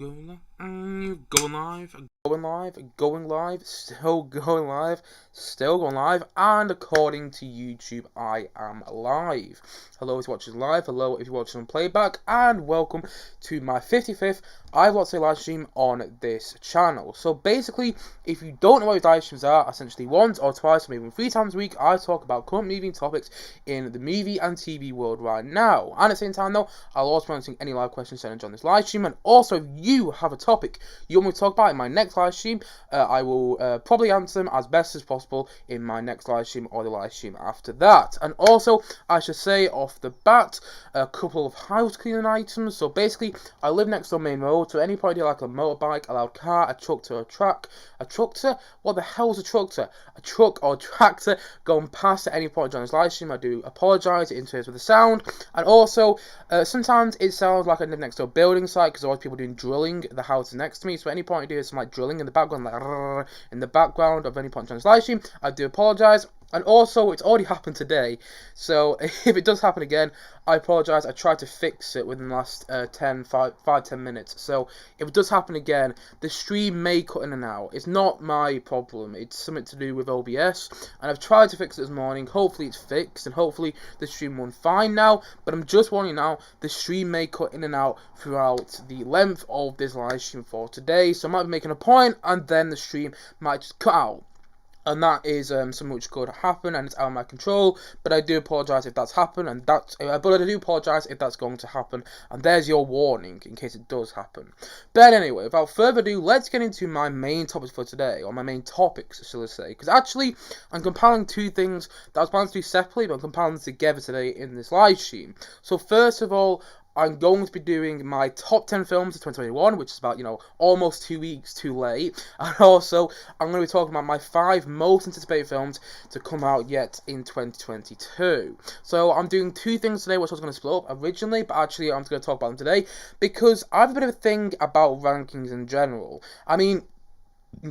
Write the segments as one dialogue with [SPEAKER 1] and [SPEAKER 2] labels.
[SPEAKER 1] Going live, going live, still going live, still going live, and according to YouTube, I am live. Hello if you're watching live, hello if you're watching on playback, and welcome to my 55th I Watch a live stream on this channel. So basically, if you don't know what live streams are, essentially once or twice or even 3 times a week, I talk about current movie topics in the movie and TV world right now. And at the same time though, I'll also be answering any live questions sent on this live stream, and also if you have a topic you want me to talk about in my next live stream, I will probably answer them as best as possible in my next live stream or the live stream after that. And also, I should say off the bat, a couple of house cleaning items. So basically, I live next door main road, so any point like a motorbike, a loud car, a tractor, a tractor? What the hell is a tractor? A truck or tractor going past at any point during this live stream, I do apologise, it interferes with the sound. And also, sometimes it sounds like I live next to a building site because there's always people doing drilling. The house is next to me, so at any point I do some like drilling in the background, like in the background of any point during this live stream, I do apologise. And also, it's already happened today, so if it does happen again, I apologise. I tried to fix it within the last 10 minutes, so if it does happen again, the stream may cut in and out. It's not my problem, it's something to do with OBS, and I've tried to fix it this morning. Hopefully it's fixed, and hopefully the stream runs fine now, but I'm just warning you now, the stream may cut in and out throughout the length of this live stream for today, so I might be making a point, and then the stream might just cut out. And that is something which could happen, and it's out of my control. But I do apologise if that's happened, but I do apologise if that's going to happen. And there's your warning in case it does happen. But anyway, without further ado, let's get into my main topics for today, or my main topics, shall I say? Because actually, I'm compiling two things that I was planning to do separately, but I'm compiling them together today in this live stream. So first of all, I'm going to be doing my top 10 films of 2021, which is about, almost 2 weeks too late. And also, I'm going to be talking about my 5 most anticipated films to come out yet in 2022. So I'm doing two things today, which I was going to split up originally, but actually I'm just going to talk about them today, because I have a bit of a thing about rankings in general. I mean,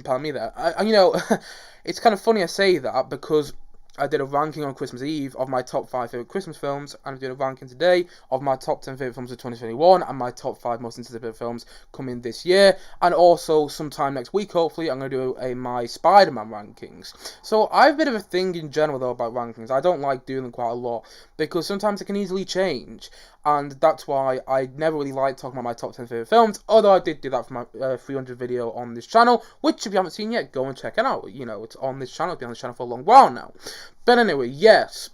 [SPEAKER 1] pardon me there. It's kind of funny I say that, because I did a ranking on Christmas Eve of my top 5 favourite Christmas films, and I did a ranking today of my top 10 favourite films of 2021, and my top 5 most anticipated films coming this year, and also sometime next week, hopefully, I'm going to do my Spider-Man rankings. So I have a bit of a thing in general, though, about rankings. I don't like doing them quite a lot, because sometimes it can easily change, and that's why I never really like talking about my top 10 favourite films, although I did do that for my 300 video on this channel, which if you haven't seen yet, go and check it out. It's on this channel, it's been on this channel for a long while now. But anyway, yes.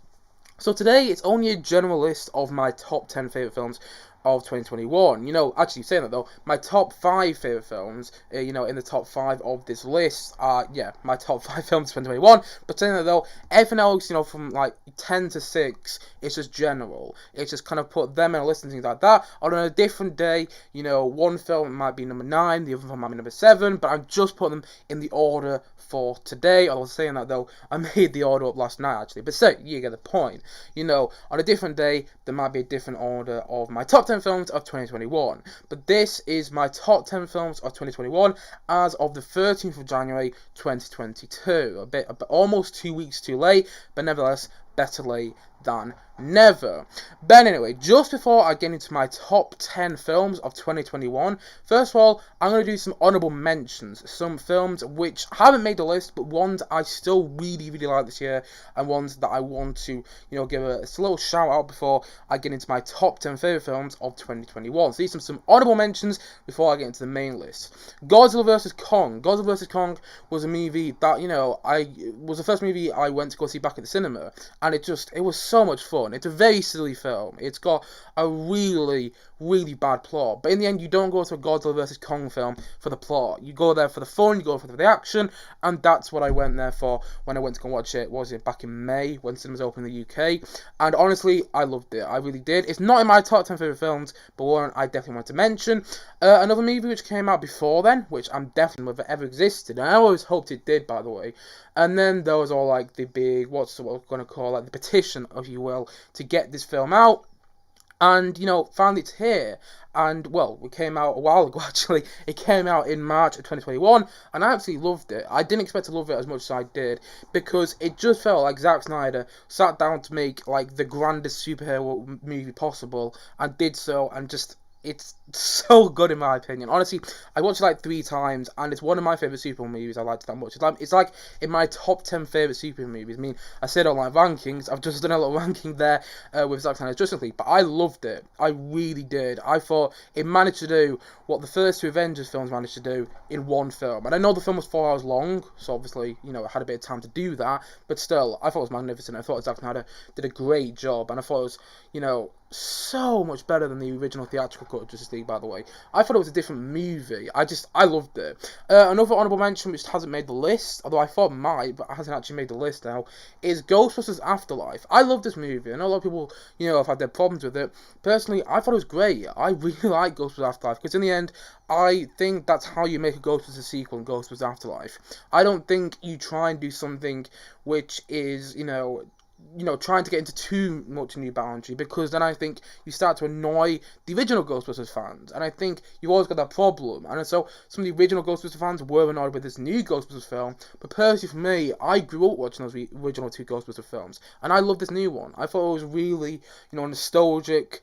[SPEAKER 1] So today, it's only a general list of my top 10 favourite films of 2021. Actually saying that though, my top 5 favourite films, in the top 5 of this list are, my top 5 films of 2021. But saying that though, everything else, from like 10 to 6, it's just general. It's just kind of put them in a list and things like that. On a different day, one film might be number 9, the other film might be number 7, but I'm just putting them in the order for today. I was saying that though, I made the order up last night actually, but still, you get the point. On a different day, there might be a different order of my top 10 films of 2021, but this is my top 10 films of 2021 as of the 13th of January 2022. A bit almost 2 weeks too late, but nevertheless, better late than never. But anyway, just before I get into my top 10 films of 2021, first of all, I'm going to do some honourable mentions. Some films which haven't made the list, but ones I still really, really like this year, and ones that I want to, give a little shout out before I get into my top 10 favourite films of 2021. So these are some honourable mentions before I get into the main list. Godzilla vs. Kong. Godzilla vs. Kong was a movie that, was the first movie I went to go see back at the cinema, and it was so much fun. It's a very silly film. It's got a really, really bad plot. But in the end, you don't go to a Godzilla vs. Kong film for the plot. You go there for the fun, you go for the action, and that's what I went there for when I went to go watch it. Was it back in May when cinemas opened in the UK? And honestly, I loved it. I really did. It's not in my top 10 favourite films, but one I definitely want to mention. Another movie which came out before then, which I'm definitely if it ever existed, and I always hoped it did, by the way. And then there was all like the big, what we're going to call like the petition, if you will, to get this film out. And, finally it's here. And, well, it came out a while ago, actually. It came out in March of 2021, and I absolutely loved it. I didn't expect to love it as much as I did, because it just felt like Zack Snyder sat down to make, like, the grandest superhero movie possible, and did so, and just it's so good in my opinion. Honestly, I watched it like 3 times, and it's one of my favorite superhero movies. I liked it that much. It's like in my top 10 favorite superhero movies. I mean, I said I don't like rankings. I've just done a little ranking there with Zack Snyder's Justice League, but I loved it. I really did. I thought it managed to do what the first 2 Avengers films managed to do in one film. And I know the film was 4 hours long, so obviously, you know, it had a bit of time to do that. But still, I thought it was magnificent. I thought Zack Snyder did a great job, and I thought it was, you know, so much better than the original theatrical cut of Justice League, by the way. I thought it was a different movie. I loved it. Another honourable mention, which hasn't made the list, although I thought it might, but hasn't actually made the list now, is Ghostbusters Afterlife. I love this movie. I know a lot of people, you know, have had their problems with it. Personally, I thought it was great. I really like Ghostbusters Afterlife, because in the end, I think that's how you make a Ghostbusters sequel in Ghostbusters Afterlife. I don't think you try and do something which is, you know, trying to get into too much new boundary, because then I think you start to annoy the original Ghostbusters fans, and I think you've always got that problem. And so some of the original Ghostbusters fans were annoyed with this new Ghostbusters film, but personally for me, I grew up watching those original 2 Ghostbusters films, and I love this new one. I thought it was really, you know, a nostalgic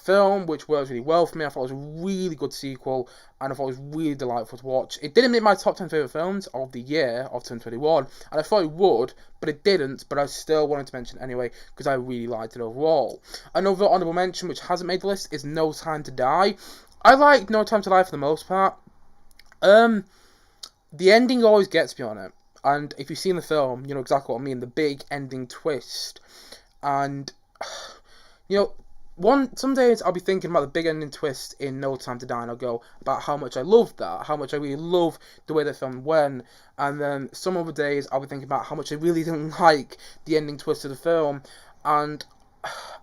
[SPEAKER 1] film, which works really well for me. I thought it was a really good sequel, and I thought it was really delightful to watch. It didn't make my top 10 favourite films of the year of 2021, and I thought it would, but it didn't, but I still wanted to mention it anyway, because I really liked it overall. Another honourable mention, which hasn't made the list, is No Time to Die. I liked No Time to Die for the most part. The ending always gets me on it, and if you've seen the film, you know exactly what I mean, the big ending twist. And, you know, some days I'll be thinking about the big ending twist in No Time to Die, and I'll go about how much I loved that, how much I really love the way the film went, and then some other days I'll be thinking about how much I really didn't like the ending twist of the film, and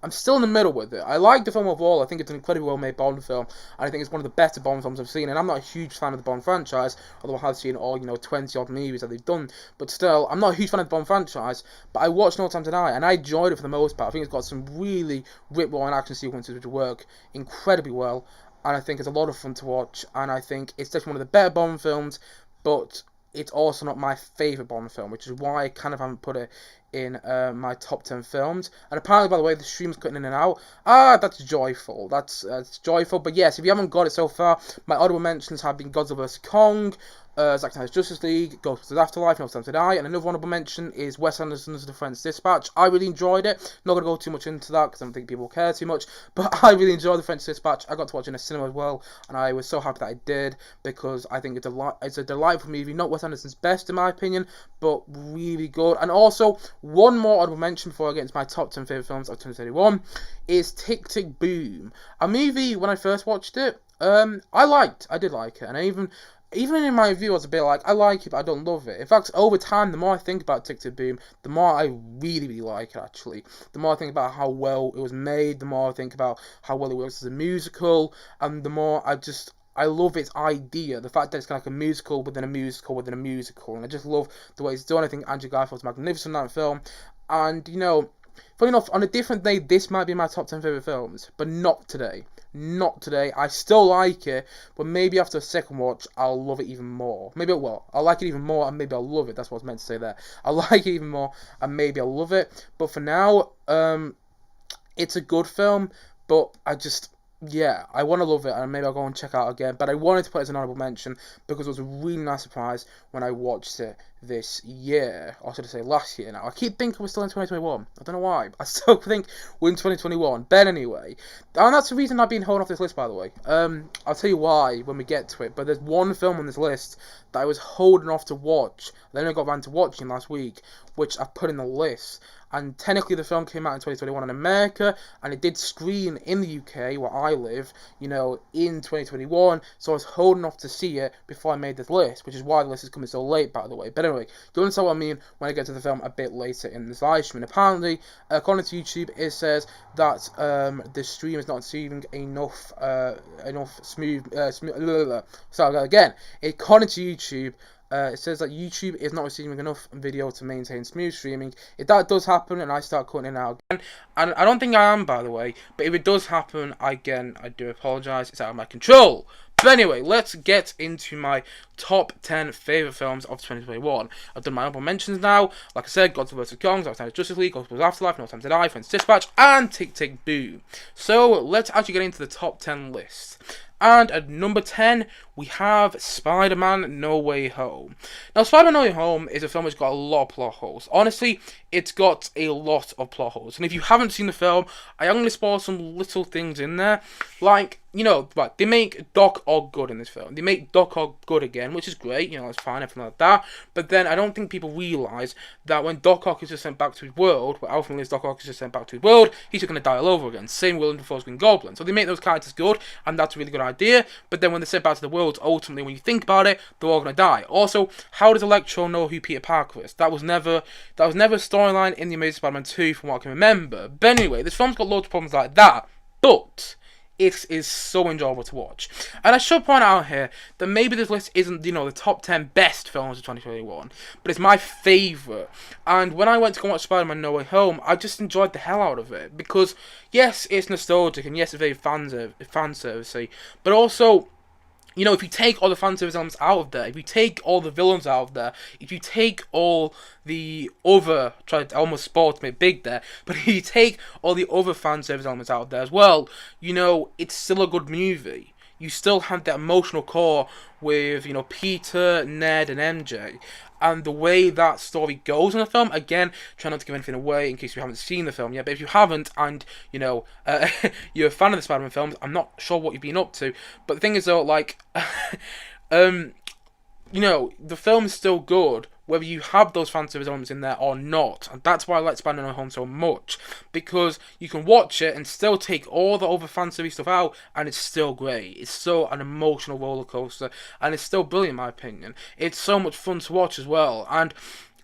[SPEAKER 1] I'm still in the middle with it. I like the film overall. I think it's an incredibly well-made Bond film, and I think it's one of the better Bond films I've seen. And I'm not a huge fan of the Bond franchise, although I have seen all, you know, 20-odd movies that they've done. But still, I'm not a huge fan of the Bond franchise, but I watched No Time to Die, and I enjoyed it for the most part. I think it's got some really rip-roaring action sequences which work incredibly well, and I think it's a lot of fun to watch, and I think it's definitely one of the better Bond films, but it's also not my favourite Bond film, which is why I kind of haven't put it in my top 10 films. And apparently, by the way, the stream's cutting in and out. That's joyful. That's joyful. But yes, if you haven't got it so far, my honorable mentions have been Godzilla vs. Kong, Zack Snyder's Justice League, Ghostbusters Afterlife, No Time to Die, and another honorable mention is Wes Anderson's The French Dispatch. I really enjoyed it. Not going to go too much into that because I don't think people care too much, but I really enjoyed The French Dispatch. I got to watch it in a cinema as well, and I was so happy that I did, because I think it's a delightful movie. Not Wes Anderson's best in my opinion, but really good. And also, one more honorable mention before I get into my top 10 favourite films of 2021 is Tick Tick Boom. A movie, when I first watched it, I did like it, and even in my review, I was a bit like, I like it, but I don't love it. In fact, over time, the more I think about Tick Tick Boom, the more I really, really like it, actually. The more I think about how well it was made, the more I think about how well it works as a musical, and the more I love its idea, the fact that it's kind of like a musical within a musical within a musical, and I just love the way it's done. I think Andrew Garfield's magnificent in that film, and, you know, funny enough, on a different day, this might be my top 10 favourite films, but not today. Not today. I still like it, but maybe after a second watch, I'll love it even more. I'll like it even more, and maybe I'll love it. That's what I was meant to say there. I'll like it even more, and maybe I'll love it. But for now, it's a good film, but I want to love it, and maybe I'll go and check it out again. But I wanted to put it as an honorable mention because it was a really nice surprise when I watched it this year, or should I say last year now. I keep thinking we're still in 2021. I don't know why. I still think we're in 2021. But anyway, and that's the reason I've been holding off this list, by the way. I'll tell you why when we get to it. But there's one film on this list that I was holding off to watch. Then I got around to watching last week, which I put in the list. And technically the film came out in 2021 in America, and it did screen in the UK, where I live, you know, in 2021, so I was holding off to see it before I made this list, which is why the list is coming so late, by the way. But anyway, you'll understand what I mean when I get to the film a bit later in this live stream. Apparently, according to YouTube, it says that the stream is not receiving enough smooth. So again, according to YouTube, it says that YouTube is not receiving enough video to maintain smooth streaming. If that does happen and I start cutting it out again, and I don't think I am, by the way, but if it does happen, again, I do apologise. It's out of my control. But anyway, let's get into my top 10 favourite films of 2021. I've done my honorable mentions now. Like I said, Godzilla vs. Kong, Untitled Justice League, Ghostbusters Afterlife, No Time to Die, Friends Dispatch, and Tick Tick Boom. So, let's actually get into the top 10 list. And at number 10, we have Spider-Man No Way Home. Now, Spider-Man No Way Home is a film that's got a lot of plot holes. Honestly, it's got a lot of plot holes. And if you haven't seen the film, I am going to spoil some little things in there. Like, you know, right, they make Doc Ock good in this film. They make Doc Ock good again, which is great, you know, it's fine, everything like that. But then I don't think people realise that when Doc Ock is just sent back to his world, well, ultimately Doc Ock is just sent back to his world, he's just going to die all over again. Same Willem Dafoe's Green Goblin. So they make those characters good, and that's a really good idea. But then when they're sent back to the world, ultimately, when you think about it, they're all going to die. Also, how does Electro know who Peter Parker is? That was never a storyline in The Amazing Spider-Man 2, from what I can remember. But anyway, this film's got loads of problems like that. But it is so enjoyable to watch. And I should point out here that maybe this list isn't, you know, the top 10 best films of 2021, but it's my favourite. And when I went to go watch Spider-Man No Way Home, I just enjoyed the hell out of it. Because, yes, it's nostalgic, and yes, it's very fan servicey, but also, you know, if you take all the fan service elements out of there, if you take all the villains out of there, if you take all the other, I almost spoiled to make big there, but if you take all the other fan service elements out of there as well, you know, it's still a good movie. You still have that emotional core with, you know, Peter, Ned, and MJ. And the way that story goes in the film, again, try not to give anything away in case you haven't seen the film yet, but if you haven't, and, you know, you're a fan of the Spider-Man films, I'm not sure what you've been up to, but the thing is, though, like, you know, the film is still good, whether you have those fan service elements in there or not. And that's why I like Spider-Man No Way Home so much, because you can watch it and still take all the other fan service stuff out, and it's still great. It's still an emotional roller coaster, and it's still brilliant in my opinion. It's so much fun to watch as well, and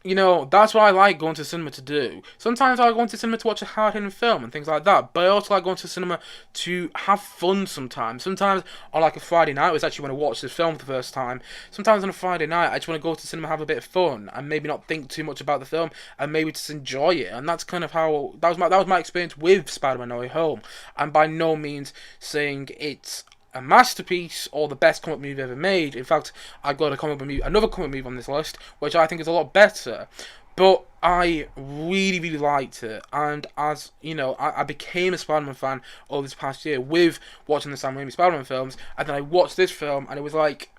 [SPEAKER 1] you know, that's what I like going to cinema to do. Sometimes I go into cinema to watch a hard-hitting film and things like that, but I also like going to cinema to have fun sometimes. Sometimes on like a Friday night, I actually want to watch this film for the first time. Sometimes on a Friday night, I just want to go to cinema, have a bit of fun, and maybe not think too much about the film, and maybe just enjoy it. And that's kind of how, that was my experience with Spider-Man No Way Home. And by no means saying it's a masterpiece or the best comic movie ever made. In fact, I got another comic movie on this list, which I think is a lot better. But I really, really liked it, and as you know, I became a Spider-Man fan over this past year with watching the Sam Raimi Spider-Man films, and then I watched this film, and it was like,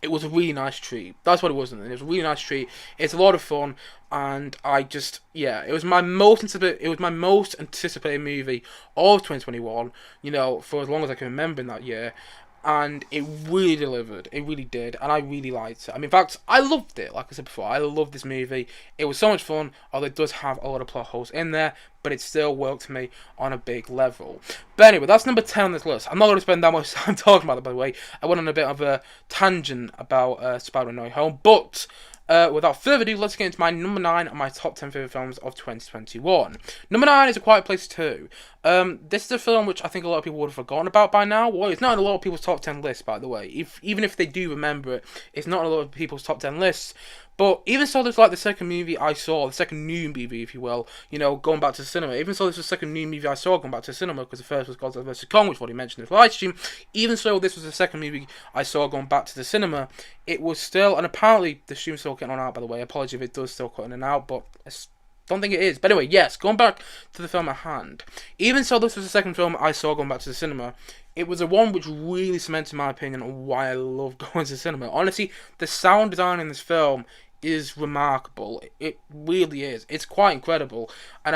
[SPEAKER 1] it was a really nice treat. That's what it was, and it was a really nice treat. It's a lot of fun, and I just, yeah, it was my most anticipated movie of 2021. You know, for as long as I can remember in that year. And it really delivered. It really did. And I really liked it. I mean, in fact, I loved it. Like I said before, I loved this movie. It was so much fun, although it does have a lot of plot holes in there, but it still worked for me on a big level. But anyway, that's number 10 on this list. I'm not going to spend that much time talking about that, by the way. I went on a bit of a tangent about Spider-Man No Way Home, but without further ado, let's get into my number 9 of my top 10 favourite films of 2021. Number 9 is A Quiet Place 2. This is a film which I think a lot of people would have forgotten about by now. Well, it's not in a lot of people's top 10 lists, by the way. Even if they do remember it, it's not in a lot of people's top 10 lists. But even so, this was like the second movie I saw, the second new movie, if you will, you know, going back to the cinema. Even so, this was the second new movie I saw going back to the cinema, because the first was Godzilla vs. Kong, which I've already mentioned in the live stream. Even so, this was the second movie I saw going back to the cinema. It was still, and apparently the stream's still getting on out, by the way. Apologies if it does still cut in and out, but don't think it is. But anyway, yes, going back to the film at hand. Even so, this was the second film I saw going back to the cinema. It was the one which really cemented my opinion on why I love going to the cinema. Honestly, the sound design in this film is remarkable. It really is. It's quite incredible. And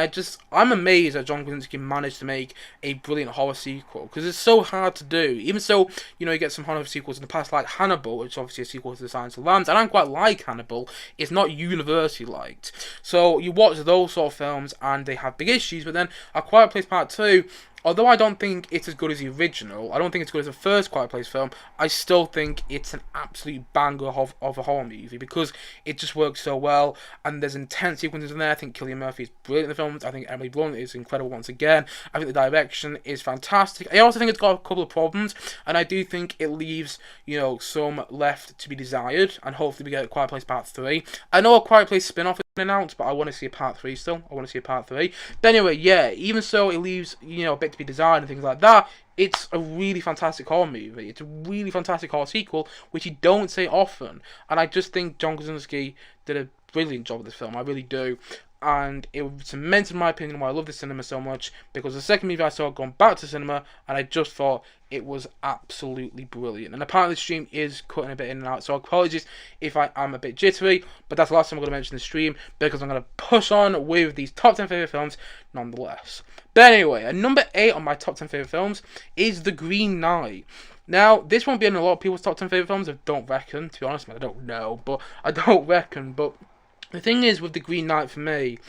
[SPEAKER 1] I'm amazed that John Krasinski managed to make a brilliant horror sequel, because it's so hard to do. Even so, you know, you get some horror sequels in the past, like Hannibal, which is obviously a sequel to The Silence of the Lambs, and I quite like Hannibal. It's not universally liked. So you watch those sort of films, and they have big issues, but then A Quiet Place Part 2, although I don't think it's as good as the original, I don't think it's good as the first Quiet Place film, I still think it's an absolute banger of a horror movie, because it just works so well, and there's intense sequences in there. I think Cillian Murphy is brilliant in the films. I think Emily Blunt is incredible once again. I think the direction is fantastic. I also think it's got a couple of problems, and I do think it leaves, you know, some left to be desired, and hopefully we get a Quiet Place Part 3. I know a Quiet Place spin-off announced, but I want to see a part 3 still. I want to see a part 3. But anyway, yeah, even so, it leaves, a bit to be desired and things like that. It's a really fantastic horror movie. It's a really fantastic horror sequel, which you don't say often. And I just think John Krasinski did a brilliant job with this film. I really do. And it cements, in my opinion, why I love the cinema so much, because the second movie I saw going back to cinema, and I just thought it was absolutely brilliant. And apparently the stream is cutting a bit in and out, so apologies if I am a bit jittery, but that's the last time I'm going to mention the stream, because I'm going to push on with these top 10 favourite films nonetheless. But anyway, at number 8 on my top 10 favourite films is The Green Knight. Now, this won't be in a lot of people's top 10 favourite films, I don't reckon, to be honest, I don't know, but I don't reckon, but the thing is with The Green Knight for me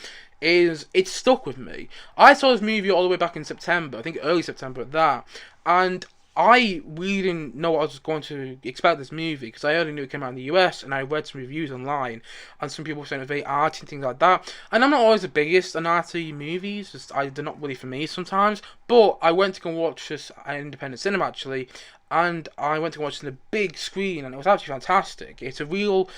[SPEAKER 1] is it's stuck with me. I saw this movie all the way back in September, I think early September at that, and I really didn't know what I was going to expect this movie, because I already knew it came out in the US, and I read some reviews online, and some people were saying it was very arty and things like that, and I'm not always the biggest on arty movies, they're not really for me sometimes, but I went to go watch this at independent cinema actually, and I went to watch it on the big screen, and it was actually fantastic. It's a real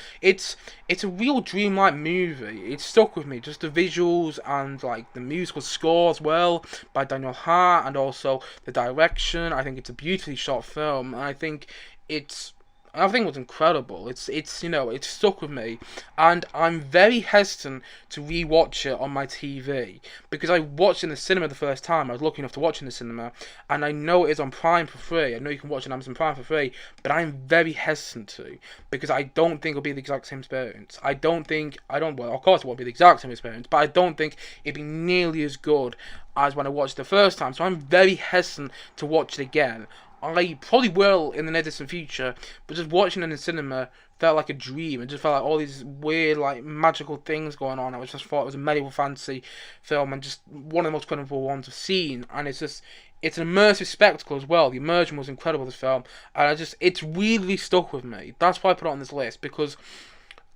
[SPEAKER 1] dreamlike movie. It stuck with me, just the visuals and like the musical score as well by Daniel Hart, and also the direction. I think it's a beautifully shot film, and I think it was incredible. It's stuck with me, and I'm very hesitant to rewatch it on my TV, because I watched it in the cinema the first time. I was lucky enough to watch it in the cinema, and I know it is on Prime for free. I know you can watch it on Amazon Prime for free, but I'm very hesitant to, because I don't think it'll be the exact same experience. Well, of course it won't be the exact same experience, but I don't think it'd be nearly as good as when I watched it the first time, so I'm very hesitant to watch it again. I probably will in the near distant future, but just watching it in the cinema felt like a dream. It just felt like all these weird, like, magical things going on. I just thought it was a medieval fantasy film, and just one of the most incredible ones I've seen. And it's an immersive spectacle as well. The immersion was incredible, this film, and it's really stuck with me. That's why I put it on this list, because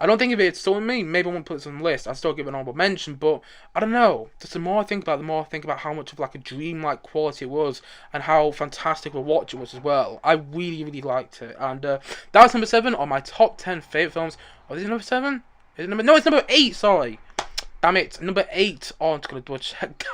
[SPEAKER 1] I don't think if it's still with me, maybe I won't put this on the list. I'd still give it an honorable mention, but I don't know. Just the more I think about it, the more I think about how much of like a dream-like quality it was, and how fantastic a watch it was as well. I really, really liked it, and that was number 7 on my top 10 favourite films. Oh, is it number 7? No, it's number 8, sorry. Damn it, number 8. Oh, I'm just going to double check.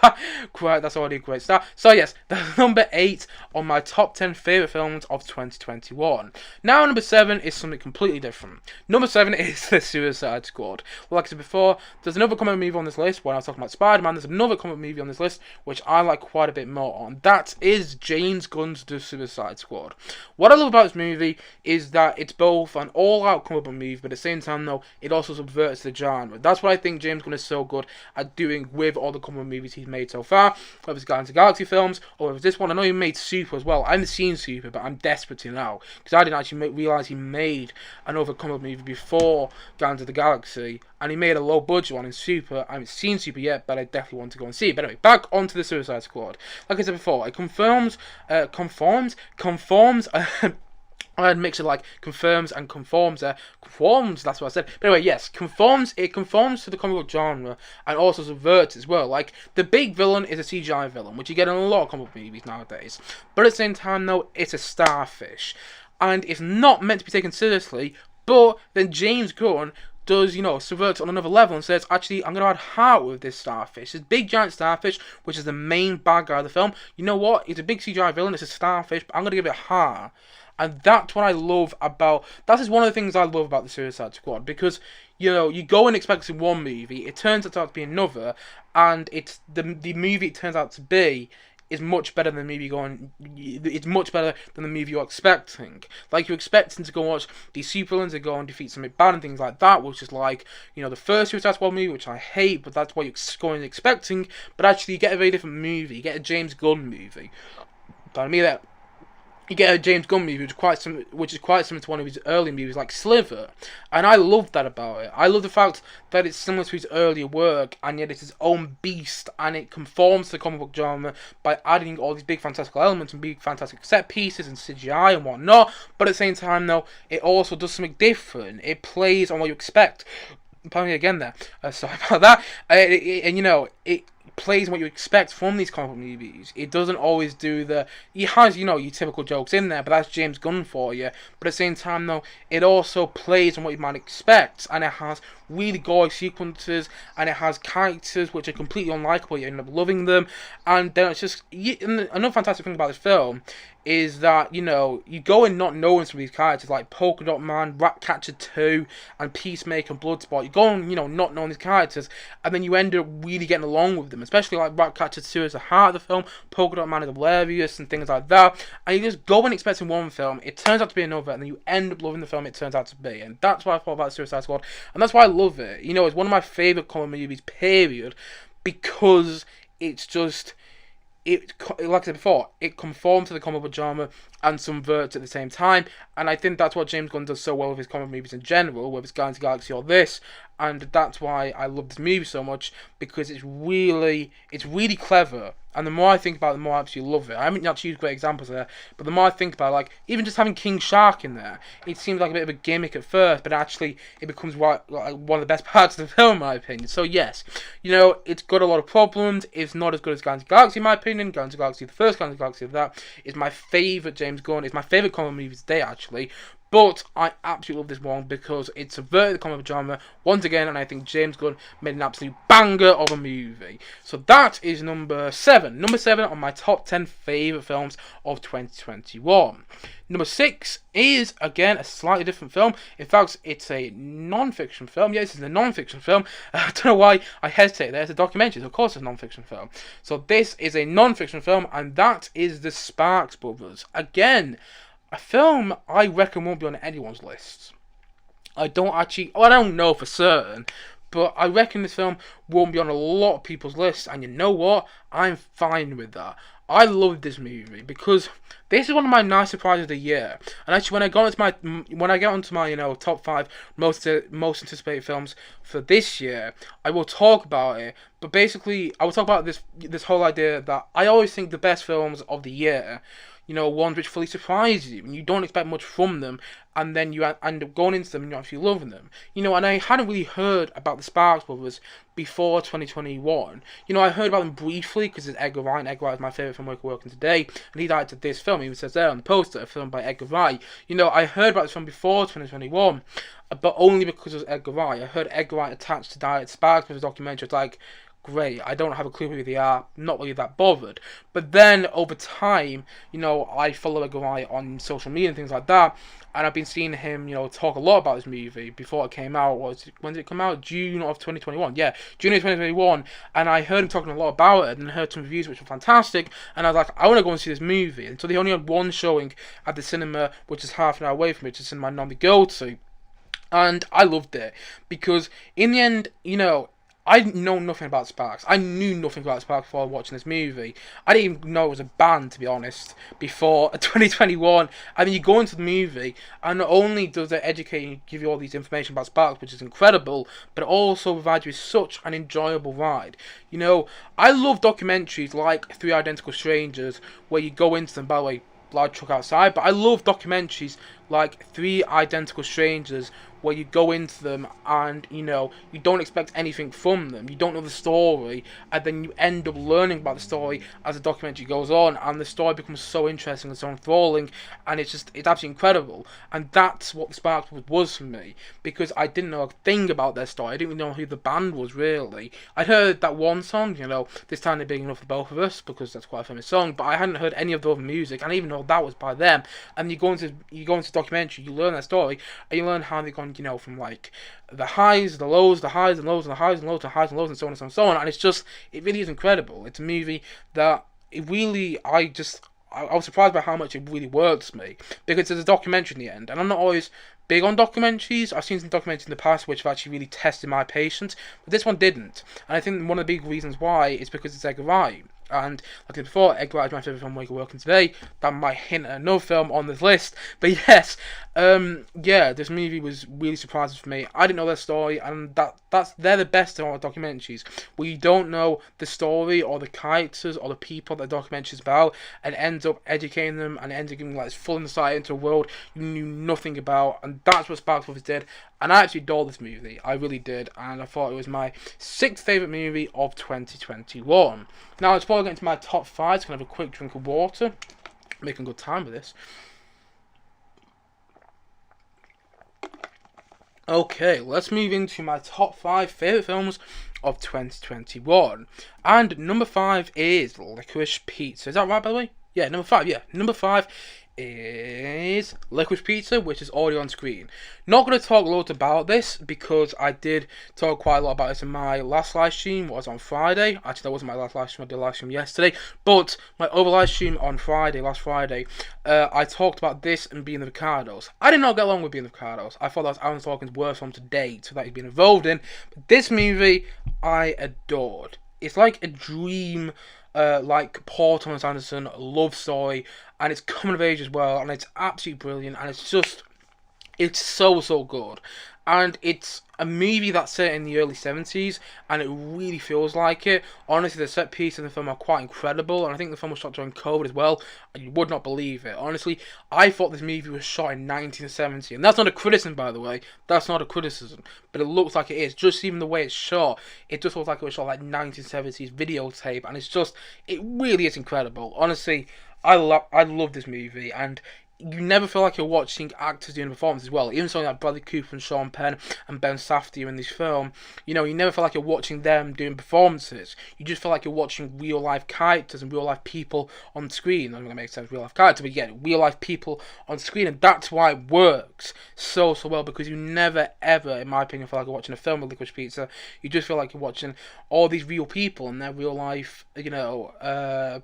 [SPEAKER 1] Great, that's already a great start. So yes, that's number 8 on my top 10 favourite films of 2021. Now number 7 is something completely different. Number 7 is The Suicide Squad. Well, like I said before, there's another comic movie on this list. When I was talking about Spider-Man, there's another comic movie on this list which I like quite a bit more on. That is James Gunn's The Suicide Squad. What I love about this movie is that it's both an all-out comic book movie, but at the same time, though, it also subverts the genre. That's what I think James Gunn is so good at doing with all the comic movies he's made so far, whether it's Guardians of the Galaxy films or whether it's this one. I know he made Super as well. I haven't seen Super, but I'm desperate to now, because I didn't actually realise he made another comic movie before Guardians of the Galaxy, and he made a low budget one in Super. I haven't seen Super yet, but I definitely want to go and see it. But anyway, back onto The Suicide Squad. Like I said before, it conforms I had mixed it like confirms and conforms there. Conforms, that's what I said. But anyway, yes, it conforms to the comic book genre and also subverts as well. Like, the big villain is a CGI villain, which you get in a lot of comic book movies nowadays. But at the same time, though, it's a starfish. And it's not meant to be taken seriously, but then James Gunn does, subverts on another level and says, actually, I'm going to add heart with this starfish. This big giant starfish, which is the main bad guy of the film. You know what? It's a big CGI villain, it's a starfish, but I'm going to give it heart. And that's what I love about, that is one of the things I love about The Suicide Squad, because, you go in expecting one movie, it turns out to be another, and it's the movie it turns out to be is much better than the movie it's much better than the movie you're expecting. Like, you're expecting to go watch these supervillains that go and defeat something bad and things like that, which is like, the first Suicide Squad movie, which I hate, but that's what you're going and expecting, but actually you get a very different movie, you get a James Gunn movie. Pardon me there. You get a James Gunn movie which is quite similar to one of his early movies, like Sliver, and I love that about it. I love the fact that it's similar to his earlier work, and yet it's his own beast, and it conforms to the comic book genre by adding all these big fantastical elements and big fantastic set pieces and CGI and whatnot. But at the same time, though, it also does something different. It plays on what you expect. Pardon me again there. Sorry about that. It plays what you expect from these comic book movies. It doesn't always do it has, your typical jokes in there, but that's James Gunn for you. But at the same time, though, it also plays on what you might expect, and it has really gory sequences, and it has characters which are completely unlikable, you end up loving them, and then it's just, another fantastic thing about this film is that, you go in not knowing some of these characters, like Polka Dot Man, Ratcatcher 2, and Peacemaker and Bloodsport. You go in, not knowing these characters, and then you end up really getting along with them, especially like Ratcatcher 2 is the heart of the film, Polka Dot Man is hilarious, and things like that, and you just go in expecting one film, it turns out to be another, and then you end up loving the film it turns out to be, and that's what I thought about Suicide Squad, and that's why I love it. It's one of my favourite comic movies, period, because it's just... like I said before, it conforms to the comic book genre and subverts at the same time, and I think that's what James Gunn does so well with his comic movies in general, whether it's Guardians of the Galaxy or this, and that's why I love this movie so much, because it's really clever, and the more I think about it, the more I actually love it. I haven't actually used great examples there, but the more I think about it, like, even just having King Shark in there, it seems like a bit of a gimmick at first, but actually, it becomes one of the best parts of the film, in my opinion. So yes, it's got a lot of problems, it's not as good as Guardians of the Galaxy, in my opinion. Guardians of the Galaxy, the first Guardians of the Galaxy of that, is my favourite James Gunn, it's my favourite comic movie today, actually. But I absolutely love this one because it subverted the comic book genre once again, and I think James Gunn made an absolute banger of a movie. So that is number 7. Number 7 on my top 10 favourite films of 2021. Number 6 is, again, a slightly different film. In fact, it's a non-fiction film. Yes, it's a non-fiction film. I don't know why I hesitate there. It's a documentary, so of course it's a non-fiction film. So this is a non-fiction film, and that is The Sparks Brothers. Again, a film I reckon won't be on anyone's list. I don't know for certain, but I reckon this film won't be on a lot of people's lists, and you know what? I'm fine with that. I love this movie because this is one of my nice surprises of the year. And actually, when I get onto my top 5 most anticipated films for this year, I will talk about it. But basically, I will talk about this whole idea that I always think the best films of the year, ones which fully surprise you, and you don't expect much from them, and then you end up going into them and you're actually loving them. And I hadn't really heard about the Sparks Brothers before 2021. I heard about them briefly because it's Edgar Wright. Edgar Wright is my favourite filmmaker working today, and he directed this film. He says there on the poster, a film by Edgar Wright. I heard about this film before 2021, but only because it was Edgar Wright. I heard Edgar Wright attached to direct Sparks Brothers documentary. It's like, great, I don't have a clue who they are, not really that bothered. But then, over time, I follow Edgar Wright on social media and things like that, and I've been seeing him, talk a lot about this movie before it came out. When did it come out? June of 2021. Yeah, June of 2021, and I heard him talking a lot about it, and heard some reviews which were fantastic, and I was like, I want to go and see this movie. And so they only had one showing at the cinema, which is half an hour away from it, which is the cinema I normally go to. And I loved it, because in the end, I know nothing about Sparks. I knew nothing about Sparks before watching this movie. I didn't even know it was a band, to be honest, before 2021. I mean, you go into the movie, and not only does it educate and give you all these information about Sparks, which is incredible, but it also provides you with such an enjoyable ride. I love documentaries like Three Identical Strangers, where you go into them, by the way, large truck outside, but I love documentaries like Three Identical Strangers, where you go into them and, you don't expect anything from them. You don't know the story, and then you end up learning about the story as the documentary goes on, and the story becomes so interesting and so enthralling, and it's absolutely incredible. And that's what the Sparks was for me, because I didn't know a thing about their story. I didn't even know who the band was, really. I'd heard that one song, This Time They're Big Enough for Both of Us, because that's quite a famous song, but I hadn't heard any of the other music. I didn't even know that was by them. And you go into the documentary, you learn that story, and you learn how they've gone, from like the highs, the lows, the highs and lows, and the highs and lows, and highs and lows, and so on and so on. And it really is incredible. It's a movie that I was surprised by how much it really works me, because there's a documentary in the end, and I'm not always big on documentaries. I've seen some documentaries in the past which have actually really tested my patience, but this one didn't. And I think one of the big reasons why is because it's Edgar Wright. And like I said before, Edgar Wright is my favourite filmmaker working today. That might hint at another film on this list. But yes, yeah, this movie was really surprising for me. I didn't know their story, and they're the best of documentaries. Where you don't know the story or the characters or the people that the documentary is about, and ends up educating them and ends up giving like this full insight into a world you knew nothing about, and that's what Sparks Brothers did. And I actually adored this movie. I really did, and I thought it was my 6th favourite movie of 2021. Now, before I get into my top 5, just gonna have a quick drink of water. Making good time with this. Okay, let's move into my top 5 favourite films of 2021. And number 5 is Licorice Pizza. Is that right, by the way? Yeah, number 5, yeah. Number 5 is Licorice Pizza, which is already on screen. Not going to talk loads about this because I did talk quite a lot about this in my last live stream, what was on Friday. Actually, that wasn't my last live stream, I did a live stream yesterday. But my other live stream on Friday, last Friday, I talked about this and Being the Ricardos. I did not get along with Being the Ricardos. I thought that was Aaron Sorkin's worst film to date, so that he's been involved in. But this movie, I adored. It's like a dream, like Paul Thomas Anderson love story, and it's coming of age as well, and it's absolutely brilliant, and it's so good. And it's a movie that's set in the early 70s, and it really feels like it. Honestly, the set pieces in the film are quite incredible, and I think the film was shot during COVID as well, and you would not believe it. Honestly, I thought this movie was shot in 1970, and that's not a criticism, by the way. That's not a criticism, but it looks like it is. Just even the way it's shot, it just looks like it was shot like 1970s videotape, and it really is incredible. Honestly, I love this movie, and you never feel like you're watching actors doing a performance as well. Even something like Bradley Cooper and Sean Penn and Ben Safdie in this film, you never feel like you're watching them doing performances. You just feel like you're watching real life characters and real life people on screen. I don't know if that makes sense, real life character, but yeah, real life people on screen, and that's why it works so well, because you never ever, in my opinion, feel like you're watching a film with Licorice Pizza. You just feel like you're watching all these real people and their real life,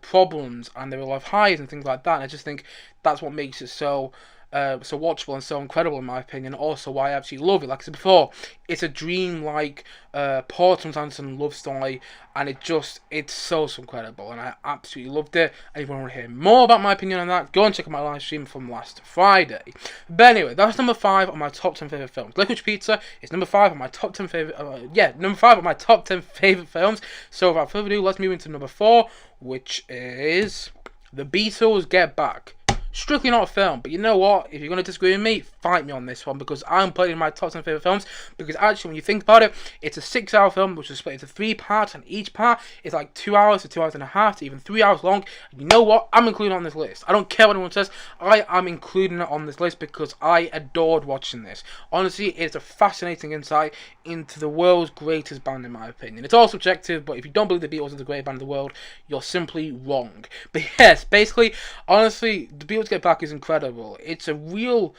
[SPEAKER 1] problems and their real life highs and things like that. And I just think that's what makes it so watchable and so incredible, in my opinion. Also, why I absolutely love it. Like I said before, it's a dream-like Paul Thomas Anderson love story, and it's so incredible, and I absolutely loved it. And if you want to hear more about my opinion on that, go and check out my live stream from last Friday. But anyway, that's number 5 on my top 10 favourite films. Licorice Pizza is number 5 on my top 10 favourite, number 5 on my top 10 favourite films. So without further ado, let's move into number 4, which is The Beatles Get Back. Strictly not a film, but you know what? If you're going to disagree with me, fight me on this one, because I'm putting in my top 10 favourite films, because actually when you think about it, it's a 6-hour film which is split into 3 parts, and each part is like 2 hours to 2 hours and a half to even 3 hours long. And you know what? I'm including it on this list. I don't care what anyone says, I am including it on this list because I adored watching this. Honestly, it's a fascinating insight into the world's greatest band, in my opinion. It's all subjective, but if you don't believe the Beatles are the greatest band in the world, you're simply wrong. But yes, basically, honestly, the Beatles Get Back is incredible. It's a real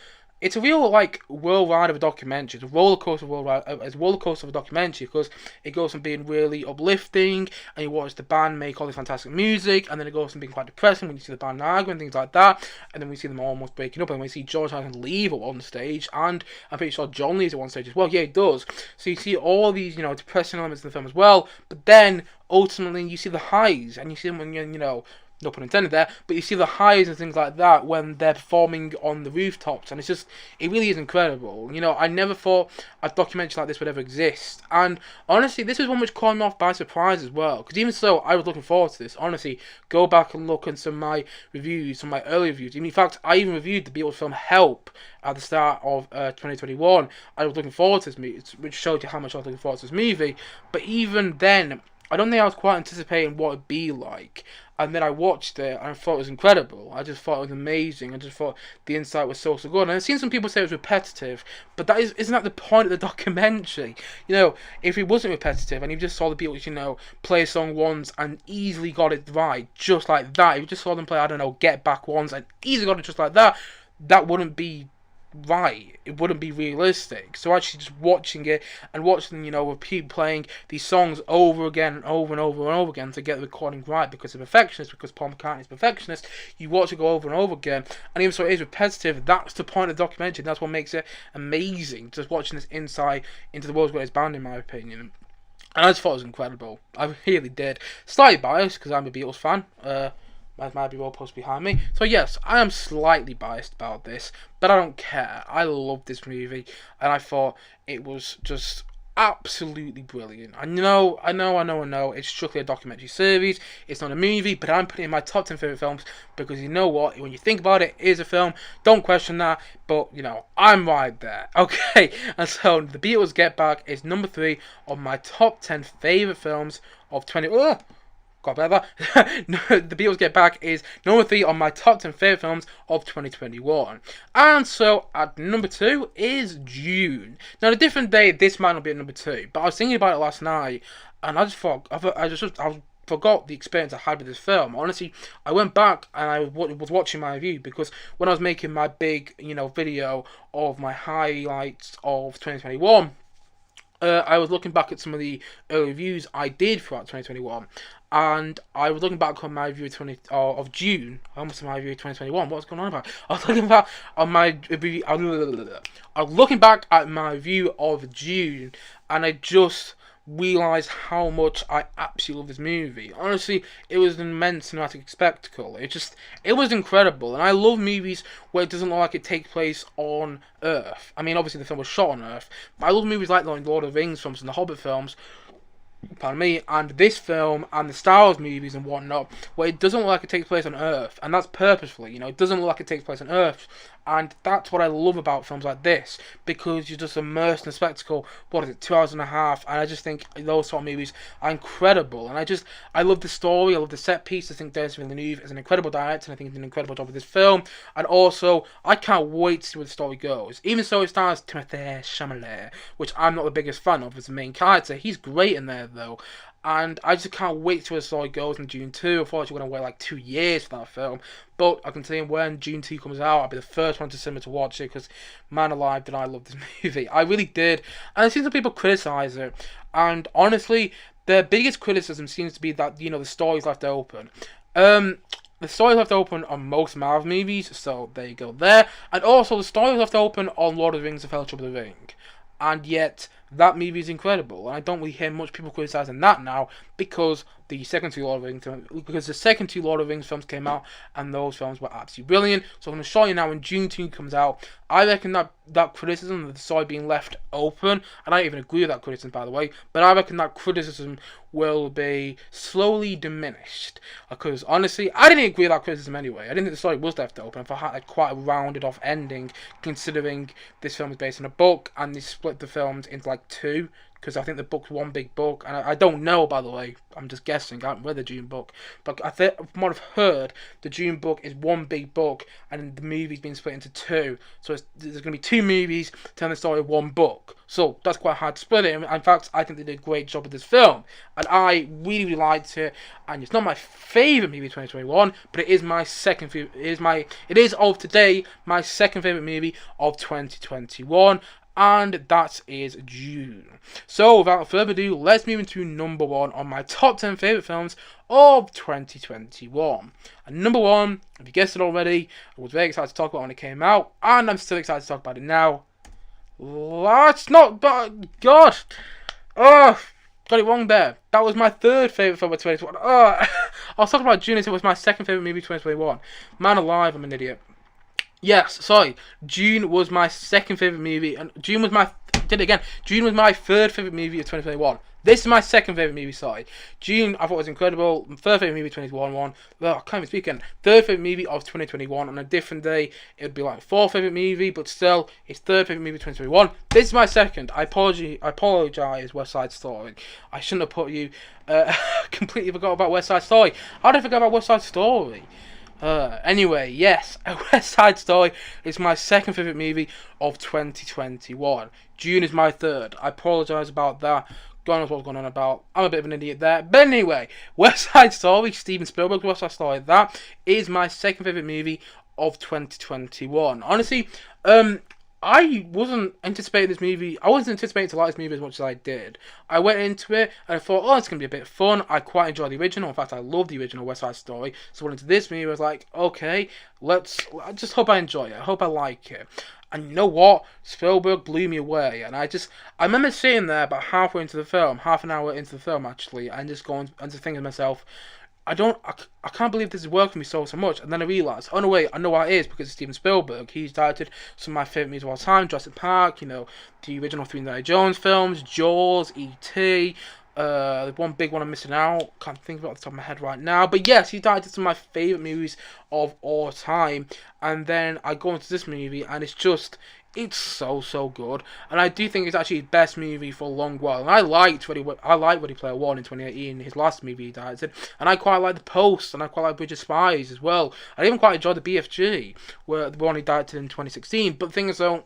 [SPEAKER 1] like world ride of a documentary. It's a roller coaster of a documentary, because it goes from being really uplifting and you watch the band make all this fantastic music, and then it goes from being quite depressing when you see the band arguing and things like that, and then we see them almost breaking up, and we see George Harrison leave at one stage, and I'm pretty sure John leaves at one stage as well. Yeah, he does. So you see all these depressing elements in the film as well, but then ultimately you see the highs, and you see them when no pun intended there, but you see the highs and things like that when they're performing on the rooftops, and it really is incredible. I never thought a documentary like this would ever exist, and honestly, this is one which caught me off by surprise as well, because even so, I was looking forward to this. Honestly, go back and look at some of my reviews, some of my early reviews. In fact, I even reviewed the Beatles film Help at the start of 2021. I was looking forward to this movie, which showed you how much I was looking forward to this movie, but even then, I don't think I was quite anticipating what it'd be like. And then I watched it and I thought it was incredible. I just thought it was amazing. I just thought the insight was so good. And I've seen some people say it was repetitive, but isn't that the point of the documentary? If it wasn't repetitive and you just saw the Beatles, play a song once and easily got it right, just like that. If you just saw them play, I don't know, Get Back once and easily got it just like that, that wouldn't be right. It wouldn't be realistic. So actually just watching it and watching with people playing these songs over again and over and over and over again to get the recording right, because they're perfectionists, because Paul McCartney's perfectionist, you watch it go over and over again, and even so it is repetitive, that's the point of the documentary. That's what makes it amazing, just watching this insight into the world's greatest band, in my opinion. And I just thought it was incredible. I really did. Slightly biased because I'm a Beatles fan. My be well post behind me. So yes, I am slightly biased about this, but I don't care. I love this movie, and I thought it was just absolutely brilliant. I know. It's strictly a documentary series. It's not a movie, but I'm putting it in my top 10 favorite films because you know what? When you think about it, it is a film. Don't question that. But I'm right there. Okay, and so The Beatles Get Back is number 3 of my top 10 favorite films of 20. Got better. The Beatles Get Back is number 3 on my top 10 favourite films of 2021. And so at number 2 is Dune. Now, a different day, this might not be at number 2, but I was thinking about it last night, and I forgot the experience I had with this film. Honestly, I went back and I was watching my review because when I was making my big, video of my highlights of 2021, I was looking back at some of the early reviews I did throughout 2021, and I was looking back on my review of June. I almost said my review of 2021. What's going on about? I was looking back on my review. I was looking back at my review of June, and I just realised how much I absolutely love this movie. Honestly, it was an immense cinematic spectacle. It was incredible, and I love movies where it doesn't look like it takes place on Earth. I mean, obviously the film was shot on Earth, but I love movies like the Lord of the Rings films and the Hobbit films, pardon me, and this film and the Star Wars movies and whatnot, where it doesn't look like it takes place on Earth, and that's purposefully. It doesn't look like it takes place on Earth, and that's what I love about films like this, because you're just immersed in the spectacle. 2 hours and a half, and I just think those sort of movies are incredible, and I love the story, I love the set piece. I think Denis Villeneuve is an incredible director, and I think he did an incredible job with this film, and also I can't wait to see where the story goes. Even so, it stars Timothée Chalamet, which I'm not the biggest fan of as the main character. He's great in there though, and I just can't wait to see where the story goes in June 2. Unfortunately, we're going to wait like 2 years for that film, but I can tell you when June 2 comes out, I'll be the first one to cinema to watch it, because man alive did I love this movie. I really did, and I've seen some people criticise it, and honestly, the biggest criticism seems to be that, the story's left open. The story left open on most Marvel movies, so there you go there, and also the story left open on Lord of the Rings: The Fellowship of the Ring. And yet, that movie is incredible, and I don't really hear much people criticising that now, because the second two Lord of the Rings films came out, and those films were absolutely brilliant. So I'm going to show you now when June 2 comes out. I reckon that criticism of the story being left open, and I don't even agree with that criticism, by the way, but I reckon that criticism will be slowly diminished, because honestly, I didn't agree with that criticism anyway. I didn't think the story was left open. I thought it had quite a rounded off ending, considering this film is based on a book, and they split the films into like 2, because I think the book's one big book, and I don't know, by the way, I'm just guessing, I haven't read the Dune book, but from what I've heard, the Dune book is one big book, and the movie's been split into 2, so there's going to be 2 movies telling the story of one book, so that's quite hard to split it. In fact, I think they did a great job with this film, and I really, really liked it, and it's not my favourite movie of 2021, but it is my second favourite, it is of today, my second favourite movie of 2021, and that is Dune. So without further ado, let's move into number 1 on my top 10 favourite films of 2021. And number 1, if you guessed it already, I was very excited to talk about it when it came out, and I'm still excited to talk about it now. Let's not, God, got it wrong there. That was my third favourite film of 2021. I was talking about Dune, it was my second favourite movie of 2021. Man alive, I'm an idiot. Yes, sorry. Dune was my second favourite movie, and Dune was my third favourite movie of 2021. This is my second favourite movie, sorry. Dune, I thought was incredible. Third favourite movie of 2021. Well, I can't even speak again. Third favourite movie of 2021. On a different day, it would be like fourth favourite movie, but still, it's third favourite movie of 2021. This is my second. I apologise, West Side Story. I shouldn't have put you. Completely forgot about West Side Story. How did I forget about West Side Story? Anyway, yes, West Side Story is my second favourite movie of 2021. Dune is my third. I apologise about that. God knows what's going on about. I'm a bit of an idiot there. But anyway, West Side Story, Steven Spielberg's West Side Story, that is my second favourite movie of 2021. Honestly, I wasn't anticipating this movie. I wasn't anticipating to like this movie as much as I did. I went into it and I thought, it's going to be a bit fun. I quite enjoyed the original. In fact, I love the original West Side Story. So went into this movie, I was like, okay, I just hope I enjoy it. I hope I like it. And you know what? Spielberg blew me away, and I remember sitting there about halfway into the film, half an hour into the film actually, and just going and just thinking to myself, I can't believe this is working for me so much. And then I realised, oh no wait, I know why it is, because it's Steven Spielberg. He's directed some of my favourite movies of all time: Jurassic Park, the original three Indiana Jones films, Jaws, E.T. The one big one I'm missing out, can't think of it off the top of my head right now. But yes, he directed some of my favourite movies of all time. And then I go into this movie, and it's so good, and I do think it's actually his best movie for a long while. And I liked Ready Player One in 2018, his last movie he directed, and I quite like The Post, and I quite like Bridge of Spies as well. I even quite enjoyed the BFG, where the one he directed in 2016. But the thing is though,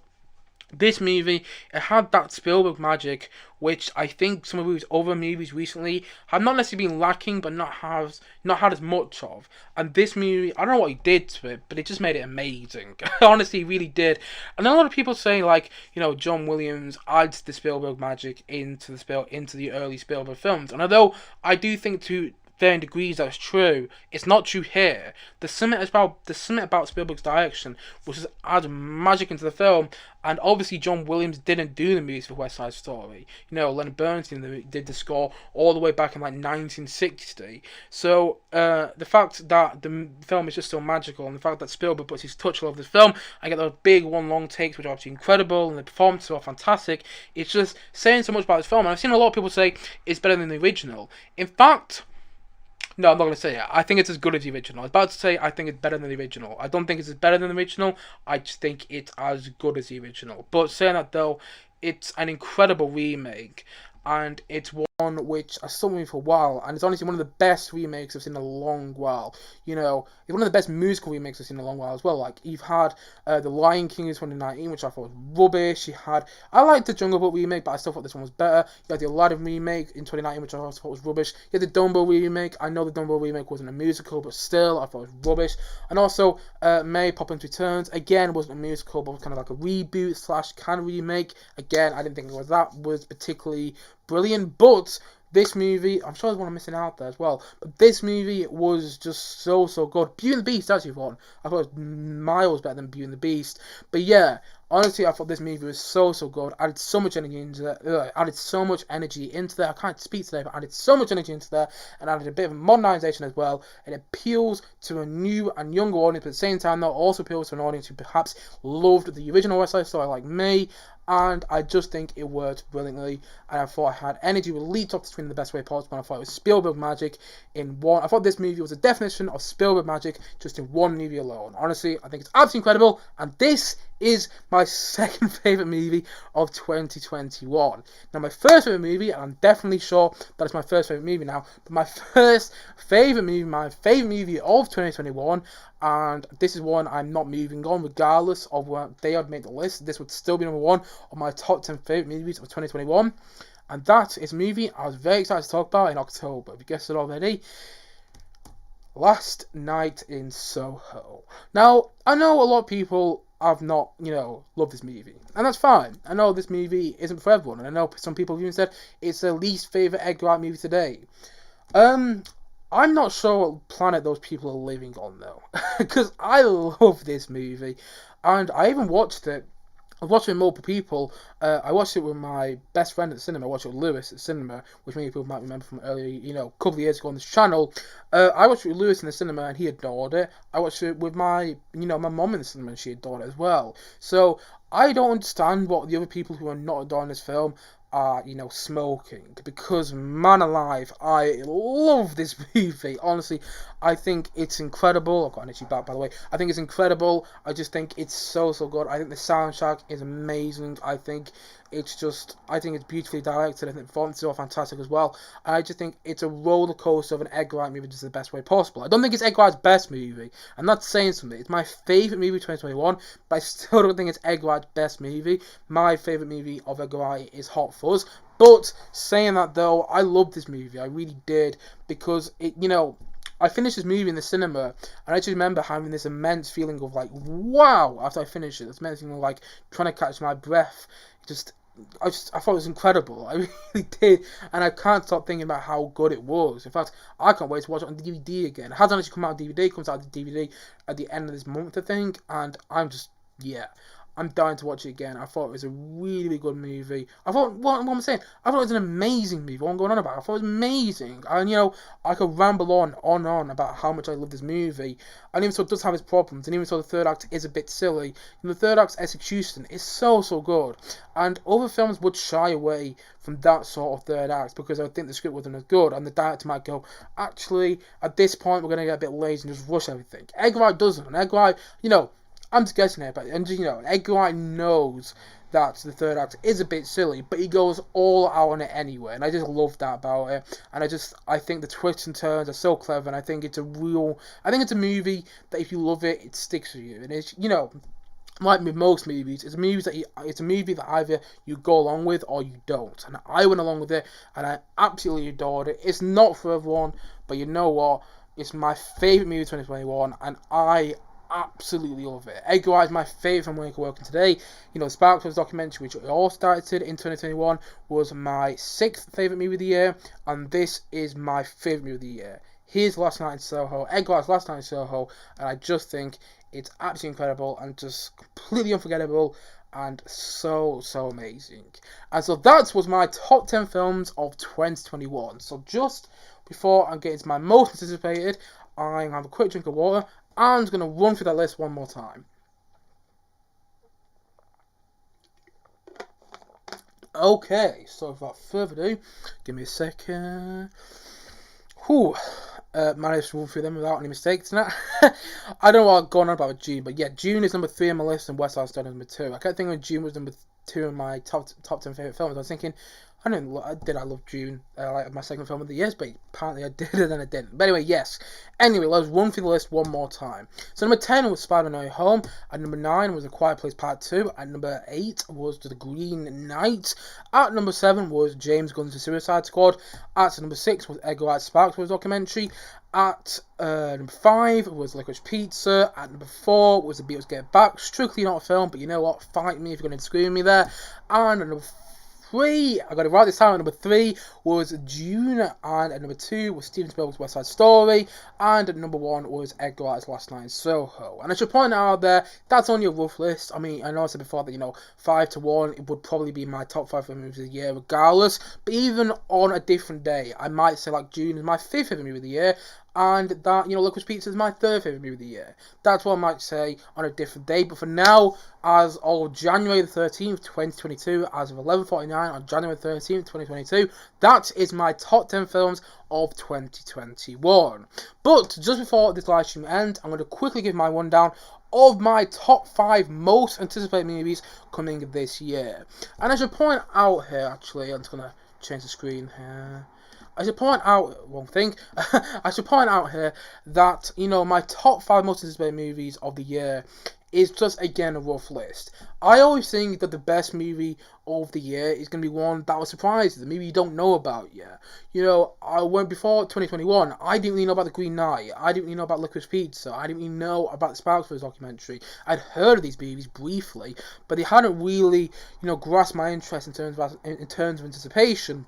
[SPEAKER 1] this movie, it had that Spielberg magic, which I think some of his other movies recently have not necessarily been lacking, but not had as much of. And this movie, I don't know what he did to it, but it just made it amazing. Honestly, he really did. And a lot of people say like, John Williams adds the Spielberg magic into the early Spielberg films. And although I do think to varying degrees that's true, it's not true here. There's something about Spielberg's direction which just adds magic into the film. And obviously John Williams didn't do the music for West Side Story. Leonard Bernstein did the score all the way back in like 1960. So the fact that the film is just so magical, and the fact that Spielberg puts his touch all over the film, I get those big one long takes which are absolutely incredible, and the performances are fantastic. It's just saying so much about this film. And I've seen a lot of people say it's better than the original. In fact, no, I'm not going to say it. I think it's as good as the original. I was about to say I think it's better than the original. I don't think it's as better than the original. I just think it's as good as the original. But saying that though, it's an incredible remake. And it's one which I saw me for a while, and it's honestly one of the best remakes I've seen in a long while. It's one of the best musical remakes I've seen in a long while as well. Like, you've had The Lion King in 2019, which I thought was rubbish. I liked the Jungle Book remake, but I still thought this one was better. You had the Aladdin remake in 2019, which I also thought was rubbish. You had the Dumbo remake. I know the Dumbo remake wasn't a musical, but still, I thought it was rubbish. And also, Mary Poppins Returns, again, wasn't a musical, but was kind of like a reboot / kind of remake. Again, I didn't think that was particularly brilliant, but this movie, I'm sure there's one I'm missing out there as well, but this movie was just so good. Beauty and the Beast actually won. I thought it was miles better than Beauty and the Beast. But yeah, honestly, I thought this movie was so good. Added so much energy into that. I can't speak today, but added so much energy into that, and added a bit of modernization as well. It appeals to a new and younger audience, but at the same time, though, also appeals to an audience who perhaps loved the original West Side Story like me. And I just think it worked brilliantly, and I thought I had energy with leaped off the screen in the best way possible, and I thought it was Spielberg magic in one. I thought this movie was a definition of Spielberg magic just in one movie alone. Honestly, I think it's absolutely incredible, and this is my second favourite movie of 2021. Now, my first favourite movie, and I'm definitely sure that it's my first favourite movie now, but my first favourite movie, my favourite movie of 2021, and this is one I'm not moving on, regardless of what they had made the list. This would still be number one of my top 10 favourite movies of 2021. And that is a movie I was very excited to talk about in October. If you guessed it already, Last Night in Soho. Now, I know a lot of people have not, loved this movie. And that's fine. I know this movie isn't for everyone. And I know some people have even said it's their least favourite Edgar Wright movie today. I'm not sure what planet those people are living on, though. Because I love this movie. And I even watched it. I've watched it with multiple people. I watched it with my best friend at the cinema. I watched it with Lewis at the cinema, which many people might remember from earlier, a couple of years ago on this channel. I watched it with Lewis in the cinema, and he adored it. I watched it with my mum in the cinema, and she adored it as well. So I don't understand what the other people who are not adoring this film are, smoking, because man alive, I love this movie. Honestly, I think it's incredible. I've got an itchy back, by the way. I think it's incredible. I just think it's so good. I think the soundtrack is amazing. I think it's beautifully directed. I think the performances are fantastic as well. I just think it's a roller coaster of an Edgar Wright movie just the best way possible. I don't think it's Edgar Wright's best movie. I'm not saying something. It's my favourite movie of 2021, but I still don't think it's Edgar Wright's best movie. My favourite movie of Edgar Wright is Hot Fuzz. But saying that though, I loved this movie. I really did, because I finished this movie in the cinema, and I just remember having this immense feeling of like, wow, after I finished it. This immense feeling of like trying to catch my breath. I thought it was incredible. I really did, and I can't stop thinking about how good it was. In fact, I can't wait to watch it on DVD again. It hasn't actually come out on DVD. It comes out on DVD at the end of this month, I think, and I'm just, yeah. I'm dying to watch it again. I thought it was a really, really good movie. I thought, what I'm saying, I thought it was an amazing movie. What I'm going on about, I thought it was amazing. And, I could ramble on about how much I love this movie. And even so, it does have its problems. And even so, the third act is a bit silly. And the third act's execution is so, so good. And other films would shy away from that sort of third act because I think the script wasn't as good. And the director might go, actually, at this point, we're going to get a bit lazy and just rush everything. Edgar Wright doesn't. And Edgar Wright, I'm just guessing here, but Edgar Wright knows that the third act is a bit silly, but he goes all out on it anyway, and I just love that about it. And I think the twists and turns are so clever, and I think it's a movie that if you love it, it sticks with you. And it's, like with most movies, it's a movie that either you go along with or you don't. And I went along with it, and I absolutely adored it. It's not for everyone, but you know what? It's my favourite movie of 2021, and I absolutely love it. Edgar Wright is my favourite filmmaker working today. Sparks was documentary, which all started in 2021, was my 6th favourite movie of the year, and this is my favourite movie of the year. Here's Last Night in Soho, Edgar Wright's Last Night in Soho, and I just think it's absolutely incredible and just completely unforgettable and so, so amazing. And so that was my top 10 films of 2021. So just before I get into my most anticipated, I'm going to have a quick drink of water. I'm just going to run through that list one more time. Okay, so without further ado, give me a second. Managed to run through them without any mistakes tonight. I don't know what I'm going on about with June, but yeah, June is number 3 on my list and West Side Story number 2. I kept thinking June was number 2 in my top 10 favourite films. I was thinking, I love June, like my second film of the year, but apparently I did and then I didn't. But anyway, yes. Anyway, let's run through the list one more time. So number 10 was Spider-Man No Way Home. At number 9 was A Quiet Place Part 2. At number 8 was The Green Knight. At number 7 was James Gunn's The Suicide Squad. At number 6 was Edgar Wright's Sparks was documentary. At number 5 was Licorice Pizza. At number 4 was The Beatles Get Back. Strictly not a film, but you know what? Fight me if you're going to disagree with me there. And at number 3, I got it right this time. At number 3 was Dune, and at number 2 was Steven Spielberg's West Side Story, and at number 1 was Edgar Wright's Last Night in Soho. And I should point out there, that's only a rough list. I mean, I know I said before that 5 to 1, it would probably be my top 5 movies of the year, regardless. But even on a different day, I might say like Dune is my 5th favorite movie of the year. And that, Licorice Pizza is my 3rd favourite movie of the year. That's what I might say on a different day. But for now, as of January the 13th, 2022, as of 11:49 on January 13th, 2022, that is my top 10 films of 2021. But just before this live stream ends, I'm going to quickly give my rundown of my top 5 most anticipated movies coming this year. And I should point out here, actually, I'm just going to change the screen here. I should point out one thing. I should point out here that, my top 5 most anticipated movies of the year is just, again, a rough list. I always think that the best movie of the year is going to be one that will surprise you, the movie you don't know about yet. I went before 2021, I didn't really know about The Green Knight, I didn't really know about Licorice Pizza, I didn't really know about the Sparks Brothers documentary. I'd heard of these movies briefly, but they hadn't really, grasped my interest in terms of anticipation.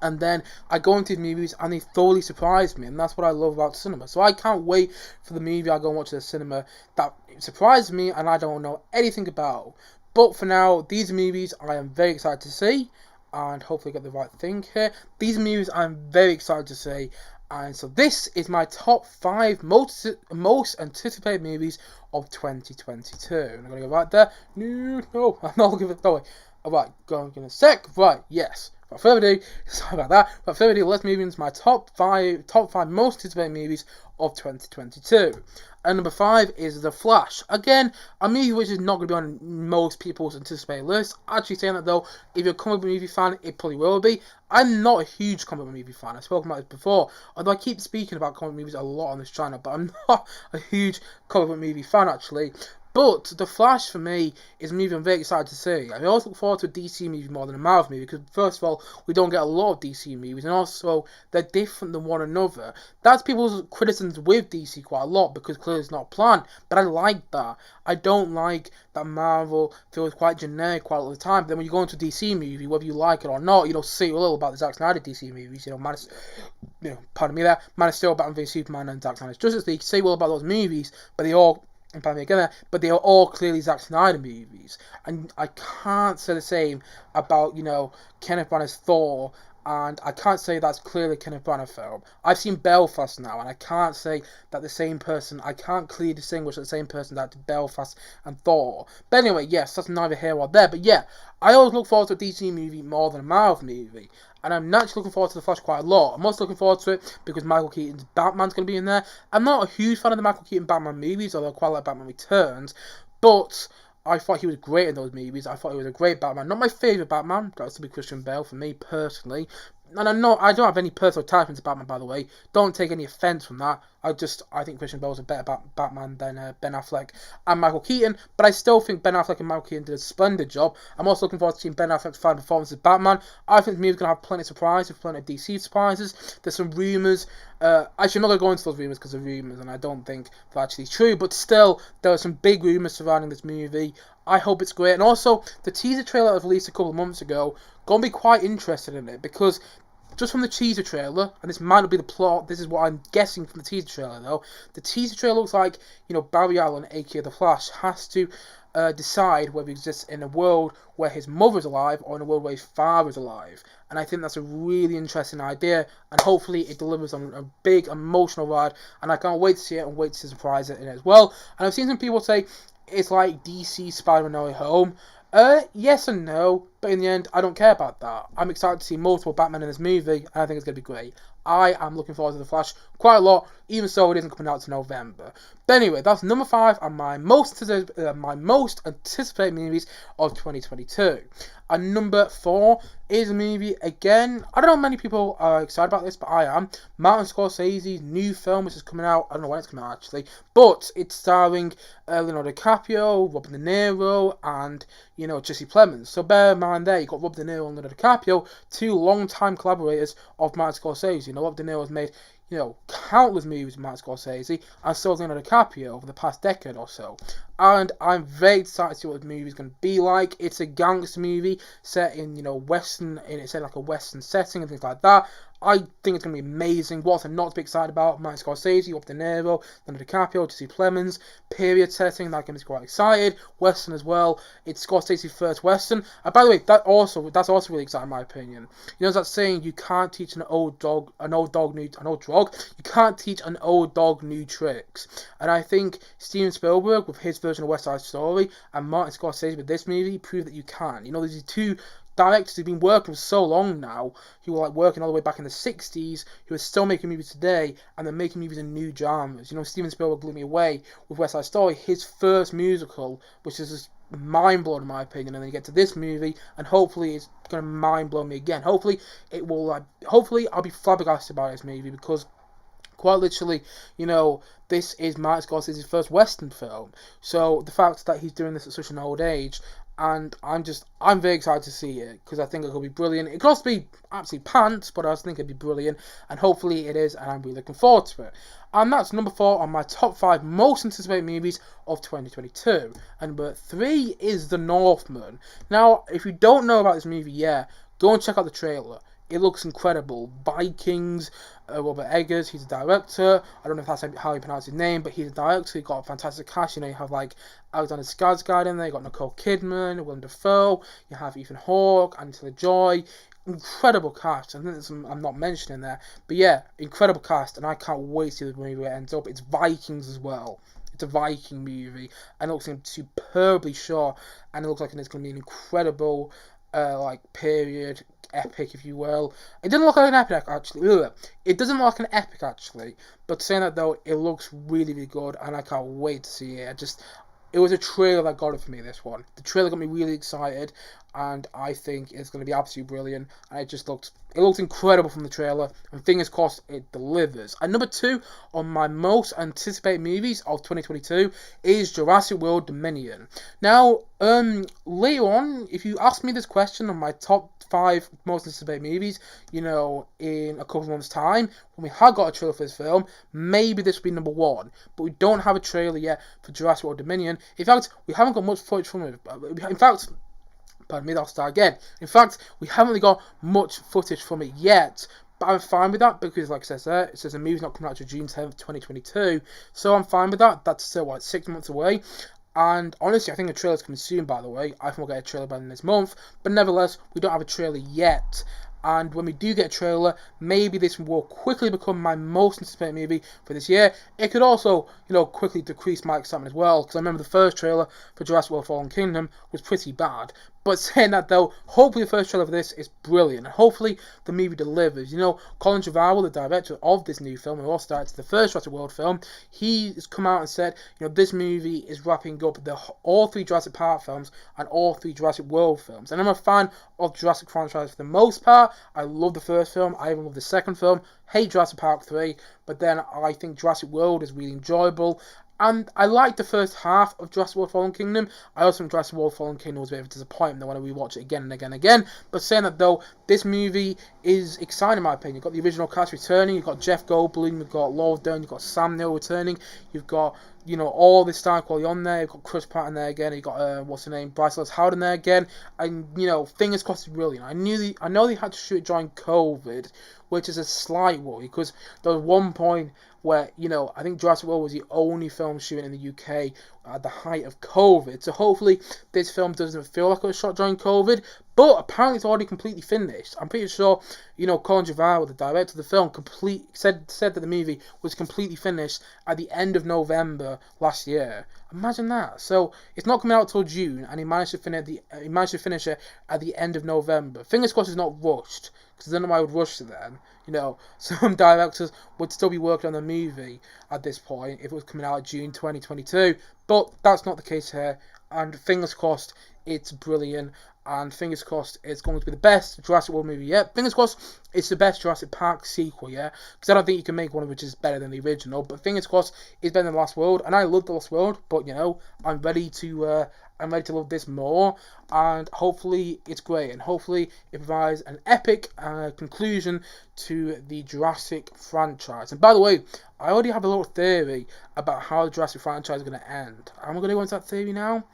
[SPEAKER 1] And then I go into these movies and they thoroughly surprise me, and that's what I love about cinema. So I can't wait for the movie I go and watch at the cinema that surprises me and I don't know anything about. But for now, these movies I am very excited to see, and hopefully get the right thing here. These movies I'm very excited to see, and so this is my top 5 most anticipated movies of 2022. And I'm going to go right there. No, I'm not looking for it. No, alright, going in a sec. Right, yes. Without further ado, sorry about that. Without further ado, let's move into my top 5 most anticipated movies of 2022. And number 5 is The Flash. Again, a movie which is not going to be on most people's anticipated list. Actually saying that though, if you're a comic book movie fan, it probably will be. I'm not a huge comic book movie fan. I've spoken about this before. Although I keep speaking about comic movies a lot on this channel, but I'm not a huge comic book movie fan actually. But The Flash, for me, is a movie I'm very excited to see. I always look forward to a DC movie more than a Marvel movie, because first of all, we don't get a lot of DC movies, and also, they're different than one another. That's people's criticisms with DC quite a lot, because clearly it's not planned, but I like that. I don't like that Marvel feels quite generic quite a lot of the time, but then when you go into a DC movie, whether you like it or not, see a little about the Zack Snyder DC movies, pardon me there, Man of Steel, Batman v Superman, and Zack Snyder's Justice League, say well about those movies, but they all and Batman Again, but they are all clearly Zack Snyder movies. And I can't say the same about, Kenneth Branagh's Thor, and I can't say that's clearly a Kenneth Branagh film. I've seen Belfast now, and I can't say that I can't clearly distinguish the same person that did Belfast and Thor. But anyway, yes, that's neither here nor there. But yeah, I always look forward to a DC movie more than a Marvel movie. And I'm naturally looking forward to The Flash quite a lot. I'm also looking forward to it because Michael Keaton's Batman's going to be in there. I'm not a huge fan of the Michael Keaton Batman movies, although I quite like Batman Returns. But I thought he was great in those movies. I thought he was a great Batman. Not my favourite Batman. That has to be Christian Bale for me personally. And I don't have any personal attachment to Batman, by the way. Don't take any offence from that. I think Christian Bale is a better Batman than Ben Affleck and Michael Keaton. But I still think Ben Affleck and Michael Keaton did a splendid job. I'm also looking forward to seeing Ben Affleck's final performance as Batman. I think the movie's going to have plenty of surprises, plenty of DC surprises. There's some rumours. Actually, I'm not going to go into those rumours because of rumours, and I don't think they're actually true. But still, there are some big rumours surrounding this movie. I hope it's great. And also, the teaser trailer that was released a couple of months ago, going to be quite interested in it because just from the teaser trailer, and this might not be the plot, this is what I'm guessing from the teaser trailer though, the teaser trailer looks like, Barry Allen, aka The Flash, has to decide whether he exists in a world where his mother's alive or in a world where his father's alive. And I think that's a really interesting idea, and hopefully it delivers on a big emotional ride, and I can't wait to see it and wait to surprise it in it as well. And I've seen some people say it's like DC Spider-Man No Way Home. Yes and no, but in the end, I don't care about that. I'm excited to see multiple Batman in this movie, and I think it's going to be great. I am looking forward to The Flash quite a lot, even so it isn't coming out to November. But anyway, that's number 5 on my most anticipated movies of 2022. And number 4 is a movie, again, I don't know if many people are excited about this, but I am. Martin Scorsese's new film, which is coming out, I don't know when it's coming out actually, but it's starring Leonardo DiCaprio, Robert De Niro, and, Jesse Plemons. So bear in mind there, you've got Robert De Niro and Leonardo DiCaprio, two long-time collaborators of Martin Scorsese. Robert De Niro has made countless movies with Martin Scorsese, and so has Leonardo DiCaprio over the past decade or so. And I'm very excited to see what the movie is going to be like. It's a gangster movie set in, it's set like a Western setting and things like that. I think it's going to be amazing. What's not to be excited about? Martin Scorsese, Robert De Niro, Leonardo DiCaprio, Jesse Plemons, period setting. That gets me quite excited. Western as well. It's Scorsese's first Western. And by the way, that's also really exciting in my opinion. That saying, you can't teach an old dog new tricks. And I think Steven Spielberg with his version of West Side Story and Martin Scorsese with this movie prove that you can. These two directors who've been working for so long now, who were working all the way back in the 60s, who are still making movies today, and they're making movies in new genres. Steven Spielberg blew me away with West Side Story, his first musical, which is just mind-blowing in my opinion, and then you get to this movie, and hopefully it's going to mind-blow me again. Hopefully I'll be flabbergasted by this movie, because quite literally, this is Martin Scorsese's first Western film. So the fact that he's doing this at such an old age, and I'm very excited to see it, because I think it could be brilliant. It could also be absolutely pants, but I just think it'd be brilliant, and hopefully it is, and I'm really looking forward to it. And that's number 4 on my top 5 most anticipated movies of 2022. And number 3 is The Northman. Now, if you don't know about this movie yet, go and check out the trailer. It looks incredible. Vikings, Robert Eggers, he's a director. I don't know if that's how you pronounce his name, but he's a director. He's got a fantastic cast. You have Alexander Skarsgård in there. You got Nicole Kidman, Willem Dafoe. You have Ethan Hawke, Anya Joy. Incredible cast. I think there's some I'm not mentioning there, but yeah, incredible cast, and I can't wait to see the movie where it ends up. It's Vikings as well. It's a Viking movie, and it looks superbly shot, and it looks like it's going to be an incredible, period epic, if you will. It doesn't look like an epic, actually. It doesn't look like an epic, actually. But saying that, though, it looks really, really good, and I can't wait to see it. It was a trailer that got it for me, this one. The trailer got me really excited, and I think it's going to be absolutely brilliant. And it looks incredible from the trailer, and fingers crossed it delivers. And number 2 on my most anticipated movies of 2022 is Jurassic World Dominion. Now, later on, if you ask me this question on my top 5 most anticipated movies, in a couple of months' time, when we have got a trailer for this film, maybe this will be number 1. But we don't have a trailer yet for Jurassic World Dominion. In fact, we haven't got much footage from it. In fact, pardon me, I'll start again. In fact, we haven't really got much footage from it yet, But I'm fine with that because, like I said, it says the movie's not coming out till June 10th, 2022. So I'm fine with that. That's still, 6 months away. And honestly, I think the trailer's coming soon, by the way. I think we'll get a trailer by the end of this month. But nevertheless, we don't have a trailer yet. And when we do get a trailer, maybe this will quickly become my most anticipated movie for this year. It could also, quickly decrease my excitement as well. Because I remember the first trailer for Jurassic World Fallen Kingdom was pretty bad. But saying that though, hopefully the first trailer for this is brilliant. And hopefully the movie delivers. Colin Trevorrow, the director of this new film, who also directed the first Jurassic World film, he has come out and said, this movie is wrapping up all 3 Jurassic Park films and all 3 Jurassic World films. And I'm a fan of the Jurassic franchise for the most part. I love the first film. I even love the second film. Hate Jurassic Park 3. But then I think Jurassic World is really enjoyable. And I liked the first half of Jurassic World Fallen Kingdom. I also think Jurassic World Fallen Kingdom was a bit of a disappointment. I want to rewatch it again and again and again. But saying that though, this movie is exciting in my opinion. You've got the original cast returning. You've got Jeff Goldblum. You've got Laura Dern. You've got Sam Neill returning. You've got, all this star quality on there. You've got Chris Pratt in there again. You've got, Bryce Dallas Howard in there again. And, fingers crossed it's brilliant. I know they had to shoot it during COVID, which is a slight worry because there was one point where, I think Jurassic World was the only film shooting in the UK at the height of COVID. So hopefully this film doesn't feel like it was shot during COVID, but apparently it's already completely finished. I'm pretty sure, Colin Trevorrow, the director of the film, said that the movie was completely finished at the end of November last year. Imagine that. So it's not coming out till June, and he managed to finish it at the end of November. Fingers crossed it's not rushed, because I don't know why I would rush it then. Some directors would still be working on the movie at this point if it was coming out in June 2022. But that's not the case here. And fingers crossed it's brilliant. And fingers crossed it's going to be the best Jurassic World movie yet. Fingers crossed it's the best Jurassic Park sequel, yeah? Because I don't think you can make one which is better than the original. But fingers crossed it's better than The Lost World. And I love The Lost World. But, I'm ready to love this more. And hopefully it's great. And hopefully it provides an epic conclusion to the Jurassic franchise. And by the way, I already have a little theory about how the Jurassic franchise is going to end. Am I going to go into that theory now?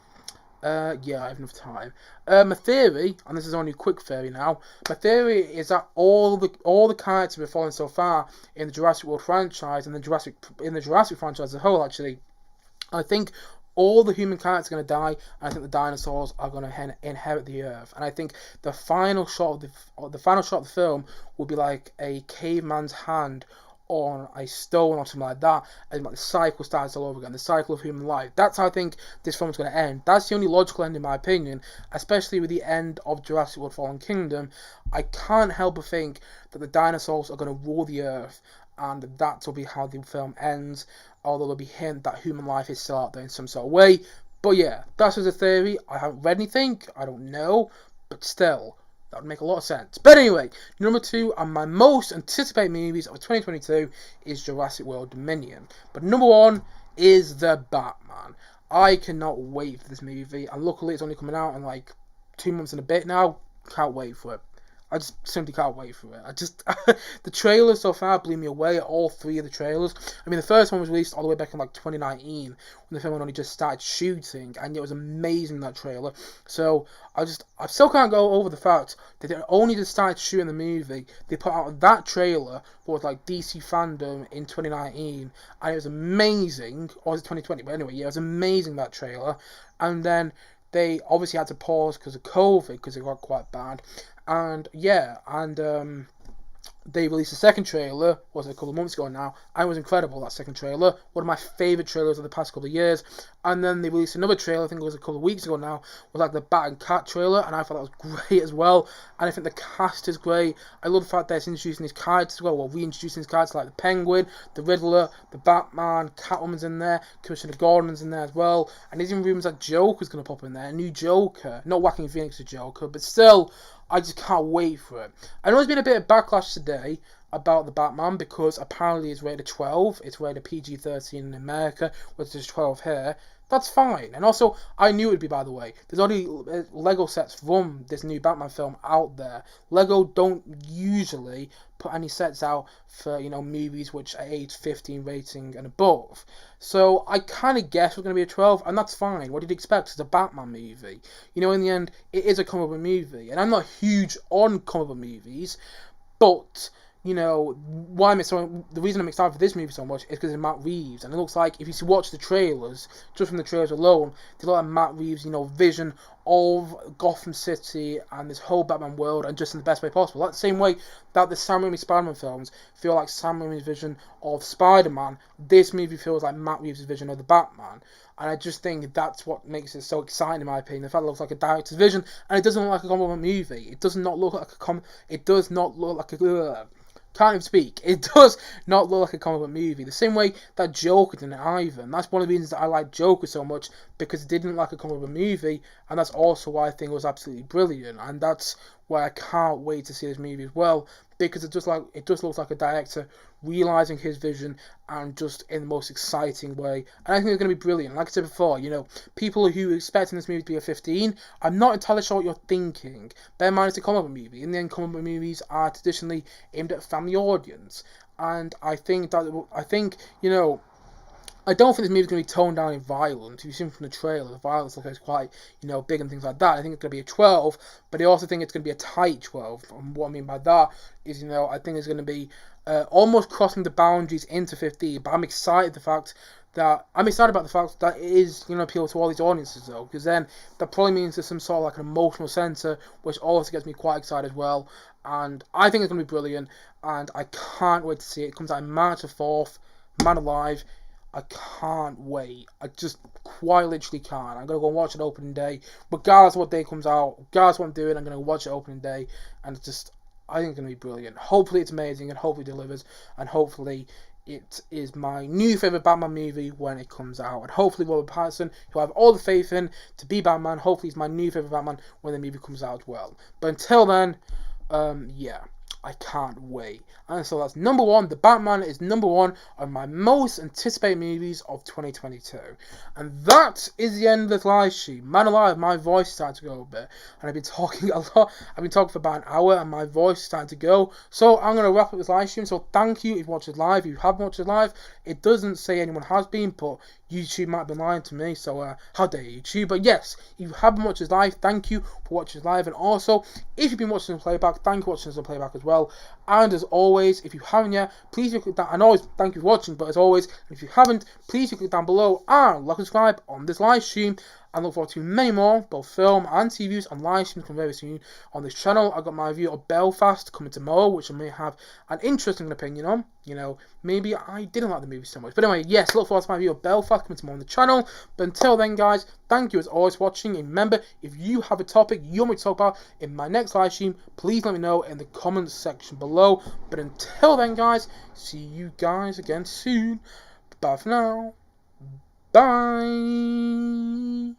[SPEAKER 1] Yeah, I have enough time. My theory, and this is only a quick theory now, my theory is that all the characters we're following so far in the Jurassic World franchise and the Jurassic franchise as a whole, actually, I think all the human characters are going to die, and I think the dinosaurs are going to inherit the Earth. And I think the final shot of the film will be like a caveman's hand on a stone or something like that, and like the cycle starts all over again, the cycle of human life. That's how I think this film's going to end. That's the only logical end in my opinion, especially with the end of Jurassic World Fallen Kingdom. I can't help but think that the dinosaurs are going to rule the Earth, and that will be how the film ends, although there'll be hint that human life is still out there in some sort of way. But yeah, that's just a theory. I haven't read anything, I don't know, but still, that would make a lot of sense. But anyway, number 2 and my most anticipated movies of 2022 is Jurassic World Dominion. But number 1 is The Batman. I cannot wait for this movie, and luckily it's only coming out in like 2 months and a bit now. Can't wait for it. I just simply can't wait for it. The trailers so far blew me away, all 3 of the trailers. I mean, the first one was released all the way back in like 2019, when the film had only just started shooting, and it was amazing, that trailer. So, I still can't go over the fact that they only just started shooting the movie. They put out that trailer for like DC Fandom in 2019, and it was amazing, or was it 2020? But anyway, yeah, it was amazing, that trailer. And then they obviously had to pause because of COVID, because it got quite bad. And yeah, they released a second trailer, was it a couple of months ago now, and it was incredible, that second trailer, one of my favourite trailers of the past couple of years. And then they released another trailer, I think it was a couple of weeks ago now, was like the Bat and Cat trailer, and I thought that was great as well. And I think the cast is great. I love the fact that it's introducing these characters as well, reintroducing these characters like the Penguin, the Riddler, the Batman, Catwoman's in there, Commissioner Gordon's in there as well, and there's even rumours that Joker's going to pop in there, a new Joker, not Joaquin Phoenix's Joker, but still, I just can't wait for it. I know there's been a bit of backlash today about the Batman because apparently it's rated 12. It's rated PG-13 in America, which is 12 here. That's fine. And also, I knew it would be, by the way. There's already Lego sets from this new Batman film out there. Lego don't usually put any sets out for, movies which are age 15 rating and above. So I kind of guessed it was going to be a 12, and that's fine. What did you expect? It's a Batman movie. In the end, it is a comic book movie. And I'm not huge on comic book movies, but you know, the reason I'm excited for this movie so much is because of Matt Reeves, and it looks like if you watch the trailers, just from the trailers alone, they look like Matt Reeves, you know, vision of Gotham City and this whole Batman world, and just in the best way possible. Like the same way that the Sam Raimi Spider-Man films feel like Sam Raimi's vision of Spider-Man, this movie feels like Matt Reeves' vision of the Batman. And I just think that's what makes it so exciting, in my opinion. The fact it looks like a director's vision, and it doesn't look like a comic book movie. It does not look like It does not look like a. Can't even speak. It does not look like a comic book movie. The same way that Joker didn't either. And that's one of the reasons that I like Joker so much, because it didn't look like a comic book movie, and that's also why I think it was absolutely brilliant. And that's why I can't wait to see this movie as well, because it just looks like a director realizing his vision, and just in the most exciting way. And I think it's going to be brilliant. Like I said before, you know, people who are expecting this movie to be a 15, I'm not entirely sure what you're thinking. Bear in mind it's a comic book movie. In the end, comic book movies are traditionally aimed at a family audience, and I think, you know, I don't think this movie's going to be toned down in violence. You've seen from the trailer, the violence looks quite, you know, big and things like that. I think it's going to be a 12, but I also think it's going to be a tight 12. And what I mean by that is, you know, I think it's going to be almost crossing the boundaries into 15. But I'm excited about the fact that it is, you know, appeal to all these audiences though, because then that probably means there's some sort of like an emotional center, which also gets me quite excited as well. And I think it's going to be brilliant, and I can't wait to see it. It comes out March the 4th, Man Alive. I can't wait. I just quite literally can't. I'm going to go and watch it opening day. Regardless of what day comes out, regardless of what I'm doing, I'm going to watch it opening day. And I think it's going to be brilliant. Hopefully it's amazing, and hopefully it delivers. And hopefully it is my new favourite Batman movie when it comes out. And hopefully Robert Pattinson, who I have all the faith in to be Batman, hopefully he's my new favourite Batman when the movie comes out as well. But until then, yeah. I can't wait. And so that's number one. The Batman is number one of my most anticipated movies of 2022. And that is the end of this live stream. Man alive, my voice is starting to go a bit. And I've been talking a lot. I've been talking for about an hour, and my voice is starting to go. So I'm going to wrap up this live stream. So thank you if you watched it live. If you haven't watched it live, it doesn't say anyone has been, but YouTube might have been lying to me, so how dare YouTube. But yes, if you haven't watched this live, thank you for watching this live. And also, if you've been watching the playback, thank you for watching the playback as well. And as always, if you haven't yet, please click that. And always, thank you for watching. But as always, if you haven't, please click down below and like and subscribe on this live stream. And look forward to many more, both film and TV views and live streams coming very soon on this channel. I got my review of Belfast coming tomorrow, which I may have an interesting opinion on. You know, maybe I didn't like the movie so much. But anyway, yes, look forward to my review of Belfast coming tomorrow on the channel. But until then, guys, thank you as always for watching. And remember, if you have a topic you want me to talk about in my next live stream, please let me know in the comments section below. But until then, guys, see you guys again soon. Bye for now. Bye.